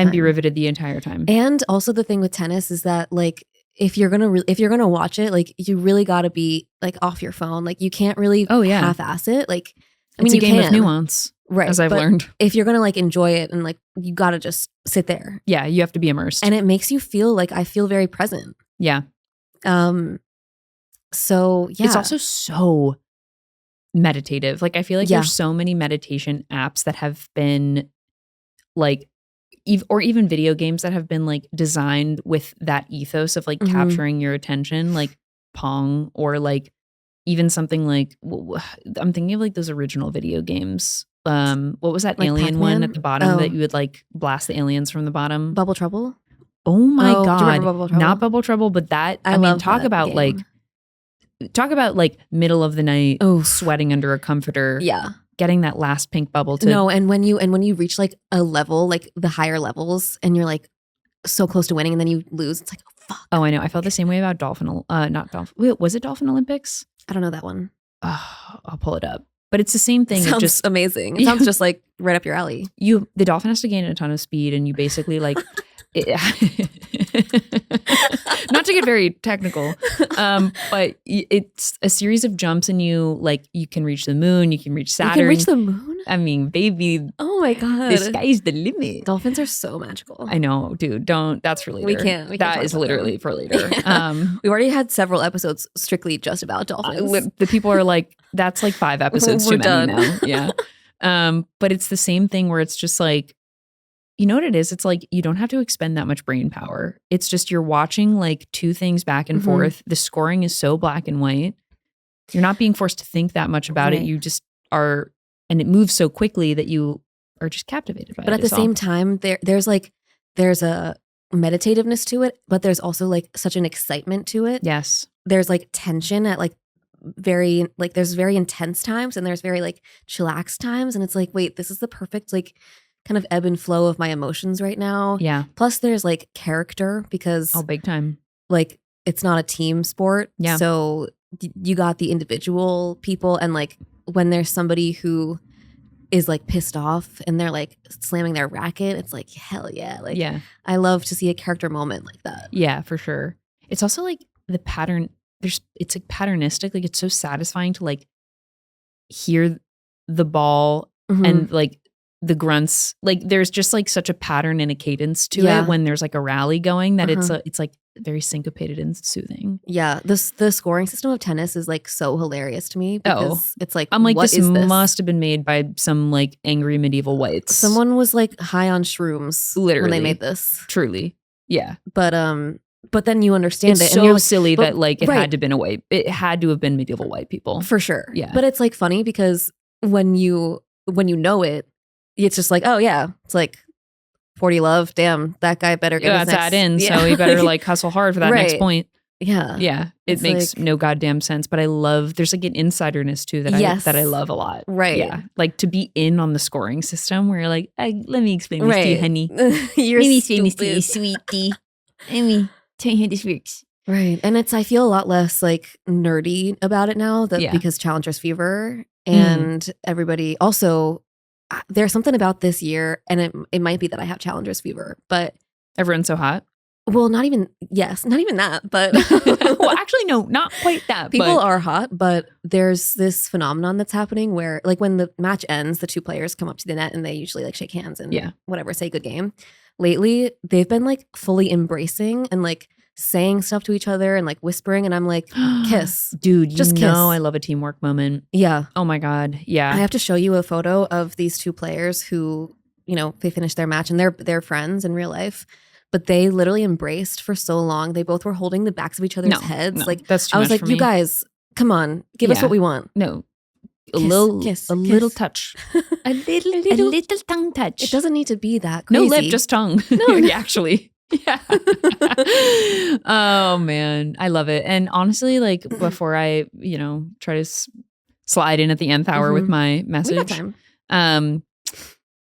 time. And also the thing with tennis is that like, if you're gonna watch it, like you really got to be like off your phone. Like you can't really half-ass it. Like It's a you game can. of nuance, right? as I've but learned. If you're gonna like enjoy it and like you got to just sit there. Yeah, you have to be immersed, and it makes you feel like I feel very present. Yeah. So yeah, it's also so meditative. Like I feel like there's so many meditation apps that have been like. Or even video games that have been like designed with that ethos of like capturing your attention, like Pong, or like even something like I'm thinking of like those original video games. What was that like alien Pac-Man? one at the bottom that you would like blast the aliens from the bottom? Bubble Trouble. Oh my God, God, do you remember Bubble Trouble? Not Bubble Trouble, but that. I mean, talk about like middle of the night, sweating under a comforter. Yeah. Getting that last pink bubble to no, and when you reach like a level, like the higher levels, and you're like so close to winning, and then you lose, it's like, oh fuck. Oh, I know. I felt the same way about not Dolphin. Wait, was it Dolphin Olympics? I don't know that one. I'll pull it up. But it's the same thing. Sounds it just amazing. It sounds just like right up your alley. The dolphin has to gain a ton of speed, and you basically like Not to get very technical, but it's a series of jumps, and you can reach the moon, you can reach Saturn. You can reach the moon? I mean, baby. Oh my God. The sky's the limit. Dolphins are so magical. I know, dude. Don't. That's for later. We can't That is literally for later. We've already had several episodes strictly just about dolphins. The people are like, that's like 5 episodes We're too many done. now. Yeah. But it's the same thing where it's just like, you know what it is? It's like you don't have to expend that much brain power. It's just you're watching like two things back and forth. The scoring is so black and white. You're not being forced to think that much about it. You just are, and it moves so quickly that you are just captivated by it. But at the same time, there's a meditativeness to it, but there's also like such an excitement to it. Yes. There's like tension at like there's very intense times, and there's very like chillax times, and it's like, wait, this is the perfect like kind of ebb and flow of my emotions right now. Yeah. Plus there's like character, because big time. like it's not a team sport. Yeah. So you got the individual people, and like when there's somebody who is like pissed off and they're like slamming their racket, it's like, hell yeah. Like, yeah. I love to see a character moment like that. Yeah, for sure. It's also like the pattern, it's like patternistic. Like it's so satisfying to like hear the ball and like the grunts. Like there's just like such a pattern and a cadence to it when there's like a rally going that it's like very syncopated and soothing. Yeah, the scoring system of tennis is like so hilarious to me, because it's like, I'm like, what this is this? must have been made by some like angry medieval whites. Someone was like high on shrooms literally when they made this. Truly, yeah. But then you understand it's it, so and you're silly that like it right. had to have been it had to have been medieval white people for sure. Yeah, but it's like funny because when you know it, it's just like, oh yeah, it's like 40 love. Damn, that guy better get his next, that in. So he better like hustle hard for that next point. Yeah. Yeah. It makes no goddamn sense. But I love, there's like an insiderness too that I love a lot. Right. Yeah. Like to be in on the scoring system where you're like, let me explain this to you, honey. You're let me explain this to you, sweetie. Let me tell you how this works. Right. And I feel a lot less like nerdy about it now because Challengers Fever and everybody also, there's something about this year, and it might be that I have Challengers Fever, but everyone's so hot. Well, not even that, but well, actually, no, not quite that. People are hot, but there's this phenomenon that's happening where, like, when the match ends, the two players come up to the net and they usually like shake hands and whatever, say good game. Lately, they've been like fully embracing and like saying stuff to each other and like whispering, and I'm like, kiss, dude. Just kiss. I love a teamwork moment. Yeah. Oh my god. Yeah. I have to show you a photo of these two players who, you know, they finished their match and they're friends in real life. But they literally embraced for so long. They both were holding the backs of each other's heads. No, like that's too I was much like, for you me. guys, come on, give us what we want. No, kiss, little kiss, little touch, a little tongue touch. It doesn't need to be that crazy. No lip, just tongue. No. Actually, yeah. Oh man, I love it. And honestly, like before I, try to slide in at the nth hour with my message, we got time.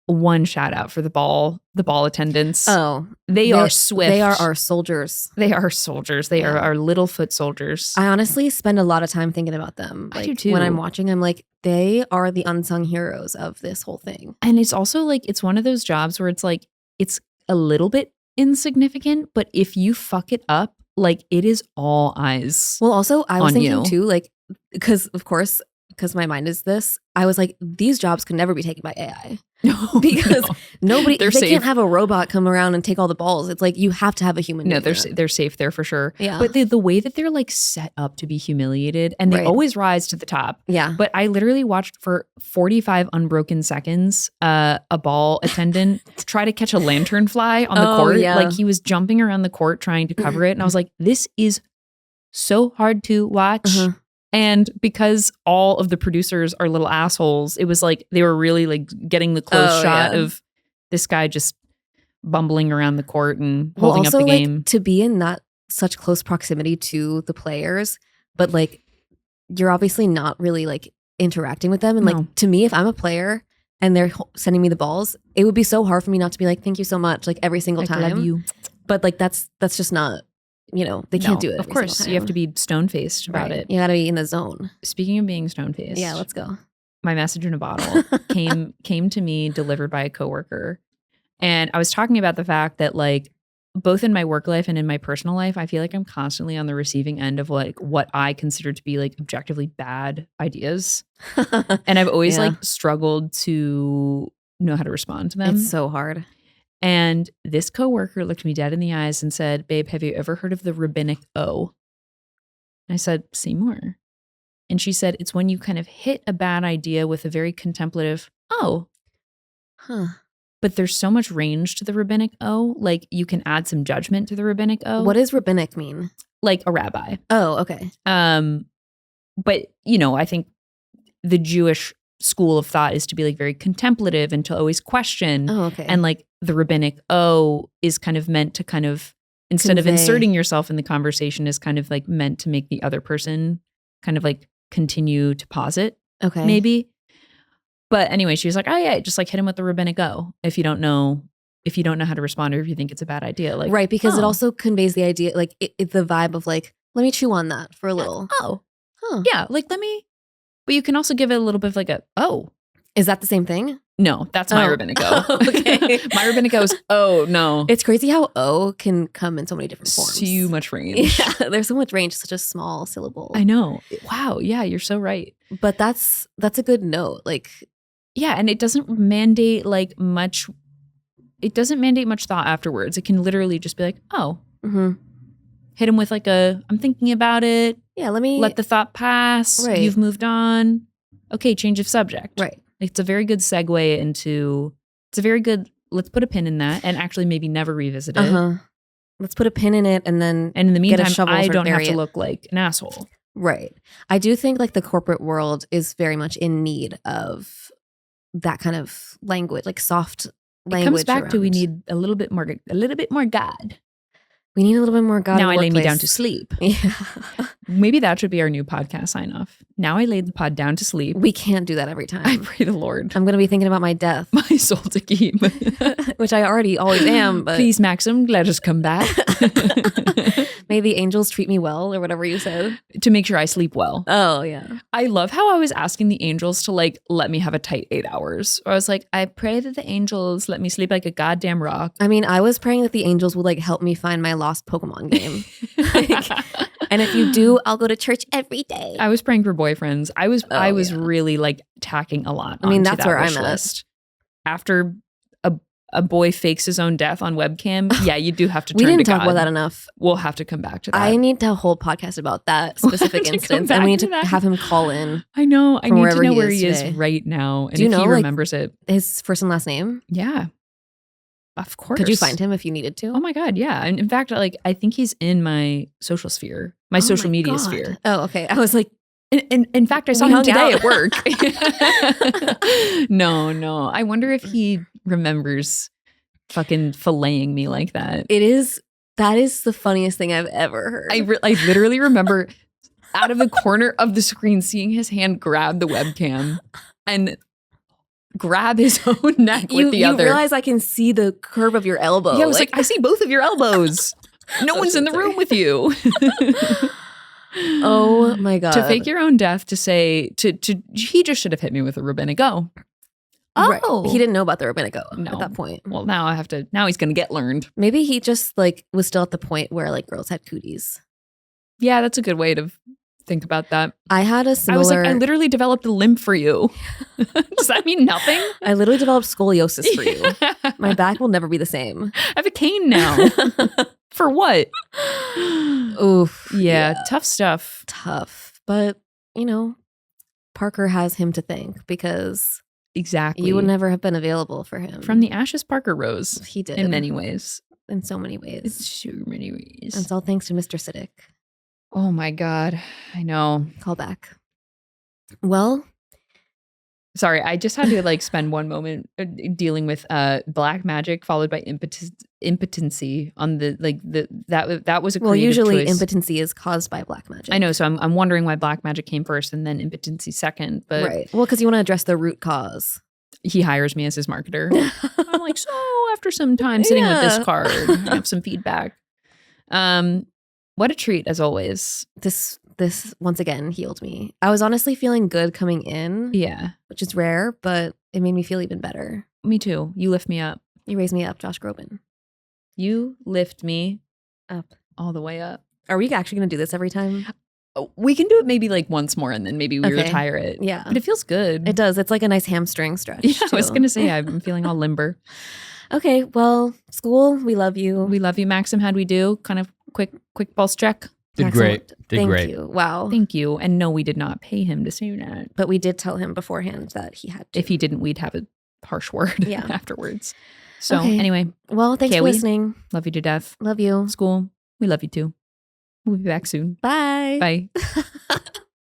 One shout out for the ball attendants. Oh, they are swift. They are our soldiers. They are soldiers. They are our little foot soldiers. I honestly spend a lot of time thinking about them. Like, I do too. When I'm watching, I'm like, they are the unsung heroes of this whole thing. And it's also like, it's one of those jobs where it's like, it's a little bit insignificant, but if you fuck it up, like it is all eyes. Well, also, I was thinking you. too, like, because my mind is this, I was like, these jobs could never be taken by AI. Because nobody, they can't have a robot come around and take all the balls. It's like, you have to have a human. No, they're safe there for sure. Yeah. But the way that they're like set up to be humiliated, and they always rise to the top. Yeah. But I literally watched for 45 unbroken seconds a ball attendant try to catch a lantern fly on the court. Yeah. Like he was jumping around the court trying to cover it. And I was like, this is so hard to watch. And because all of the producers are little assholes, it was like they were really like getting the close shot of this guy just bumbling around the court and holding up the game. Like, to be in that such close proximity to the players, but like you're obviously not really like interacting with them. And like to me, if I'm a player and they're sending me the balls, it would be so hard for me not to be like, thank you so much, like every single time. I love you. But like that's just not. They can't do it. Of course, you have to be stone-faced about it. You got to be in the zone. Speaking of being stone-faced, yeah, let's go. My message in a bottle came to me delivered by a coworker, and I was talking about the fact that like both in my work life and in my personal life, I feel like I'm constantly on the receiving end of like what I consider to be like objectively bad ideas. And I've always like struggled to know how to respond to them. It's so hard. And this coworker looked me dead in the eyes and said, "Babe, have you ever heard of the rabbinic O?" And I said, "Say more." And she said, "It's when you kind of hit a bad idea with a very contemplative, oh. Huh. But there's so much range to the rabbinic O. Like you can add some judgment to the rabbinic O. What does rabbinic mean? Like a rabbi. Oh, okay. But, you know, I think the Jewish school of thought is to be like very contemplative and to always question. Oh, okay. And like the rabbinic O is kind of meant to kind of, instead of inserting yourself in the conversation, is kind of like meant to make the other person kind of like continue to posit. Okay. Maybe. But anyway, she was like, "Oh yeah, just like hit him with the rabbinic O if you don't know how to respond or if you think it's a bad idea." Like, right, because it also conveys the idea, like the vibe of like, let me chew on that for a little. Oh, huh. Yeah, like let me. But you can also give it a little bit of like a oh. Is that the same thing? No, that's my rabbinic O. Okay. My rabbinic O is oh no. It's crazy how O can come in so many different forms. Too much range. Yeah, there's so much range, such a small syllable. I know. Wow. Yeah, you're so right. But that's a good note. Like, yeah, and it doesn't mandate like much. It doesn't mandate much thought afterwards. It can literally just be like, oh, hit him with like a, I'm thinking about it. Yeah, let the thought pass. Right. You've moved on. Okay, change of subject. Right. It's a very good segue into, let's put a pin in that and actually maybe never revisit it. Let's put a pin in it and then in the meantime, I don't have to it. look like an asshole. Right. I do think like the corporate world is very much in need of that kind of language, like soft language. It comes back to we need a little bit more God. We need a little bit more God. Now I lay me down to sleep. Yeah. Maybe that should be our new podcast sign off. Now I laid the pod down to sleep. We can't do that every time. I pray the Lord. I'm going to be thinking about my death. My soul to keep. Which I already always am. But please, Maxim, let us come back. May the angels treat me well, or whatever you said. To make sure I sleep well. Oh, yeah. I love how I was asking the angels to like let me have a tight 8 hours. Or I was like, I pray that the angels let me sleep like a goddamn rock. I mean, I was praying that the angels would like help me find my lost Pokemon game. And if you do, I'll go to church every day. I was praying for boyfriends. I was really like tacking a lot. I mean, that's where I'm at. After a boy fakes his own death on webcam, yeah, you do have to turn to God. We didn't talk about that enough. We'll have to come back to that. I need to whole podcast about that specific instance. And we need to have him call in. I know. I need to know where he is today. right now. And do you if know, he remembers it. His first and last name? Yeah. Of course. Could you find him if you needed to? Oh my God, yeah. And in fact, like I think he's in my social sphere, my social media sphere. Oh, okay. I was like, in fact, I saw him today at work. No. I wonder if he remembers fucking filleting me like that. That is the funniest thing I've ever heard. I literally remember out of the corner of the screen seeing his hand grab the webcam and grab his own neck with the other. You realize I can see the curve of your elbow. Yeah, I was like I see both of your elbows. No one's in the room with you. Oh my God. To fake your own death, to say, he just should have hit me with a rabbinic O. Oh. Right. He didn't know about the rabbinic O at that point. Well, now he's going to get learned. Maybe he just like was still at the point where like girls had cooties. Yeah, that's a good way to think about that. I had a similar. I was like, I literally developed a limp for you. Does that mean nothing? I literally developed scoliosis for you. My back will never be the same. I have a cane now. For what? Oof. Yeah, tough stuff. Tough. But, Parker has him to thank because exactly you would never have been available for him. From the ashes, Parker rose. He did. In many ways. In so many ways. In so many ways. And it's all thanks to Mr. Siddik. Oh my God. I know. Call back. Well. Sorry, I just had to spend one moment dealing with black magic followed by impotency on that was a creative well, usually choice. Impotency is caused by black magic. I know, so I'm wondering why black magic came first and then impotency second. But right, well, because you want to address the root cause. He hires me as his marketer. I'm like, so after some time sitting with this card, I have some feedback. What a treat as always. This once again healed me. I was honestly feeling good coming in. Yeah. Which is rare, but it made me feel even better. Me too. You lift me up. You raise me up, Josh Groban. You lift me Up. all the way up. Are we actually going to do this every time? We can do it maybe like once more and then maybe we Okay. retire it. Yeah. But it feels good. It does. It's like a nice hamstring stretch. Yeah, I was too. going to say, I'm feeling all limber. Okay. Well, school, we love you. We love you, Maxim. How'd we do? Kind of quick pulse check. Did Excellent. great. Did Thank great. you. Wow. Thank you. And no, we did not pay him to say that. But we did tell him beforehand that he had to. If he didn't, we'd have a harsh word Yeah. afterwards. So Okay. anyway, Well, thanks for Carey. listening. love you to death. Love you. School, we love you too. We'll be back soon. Bye. Bye.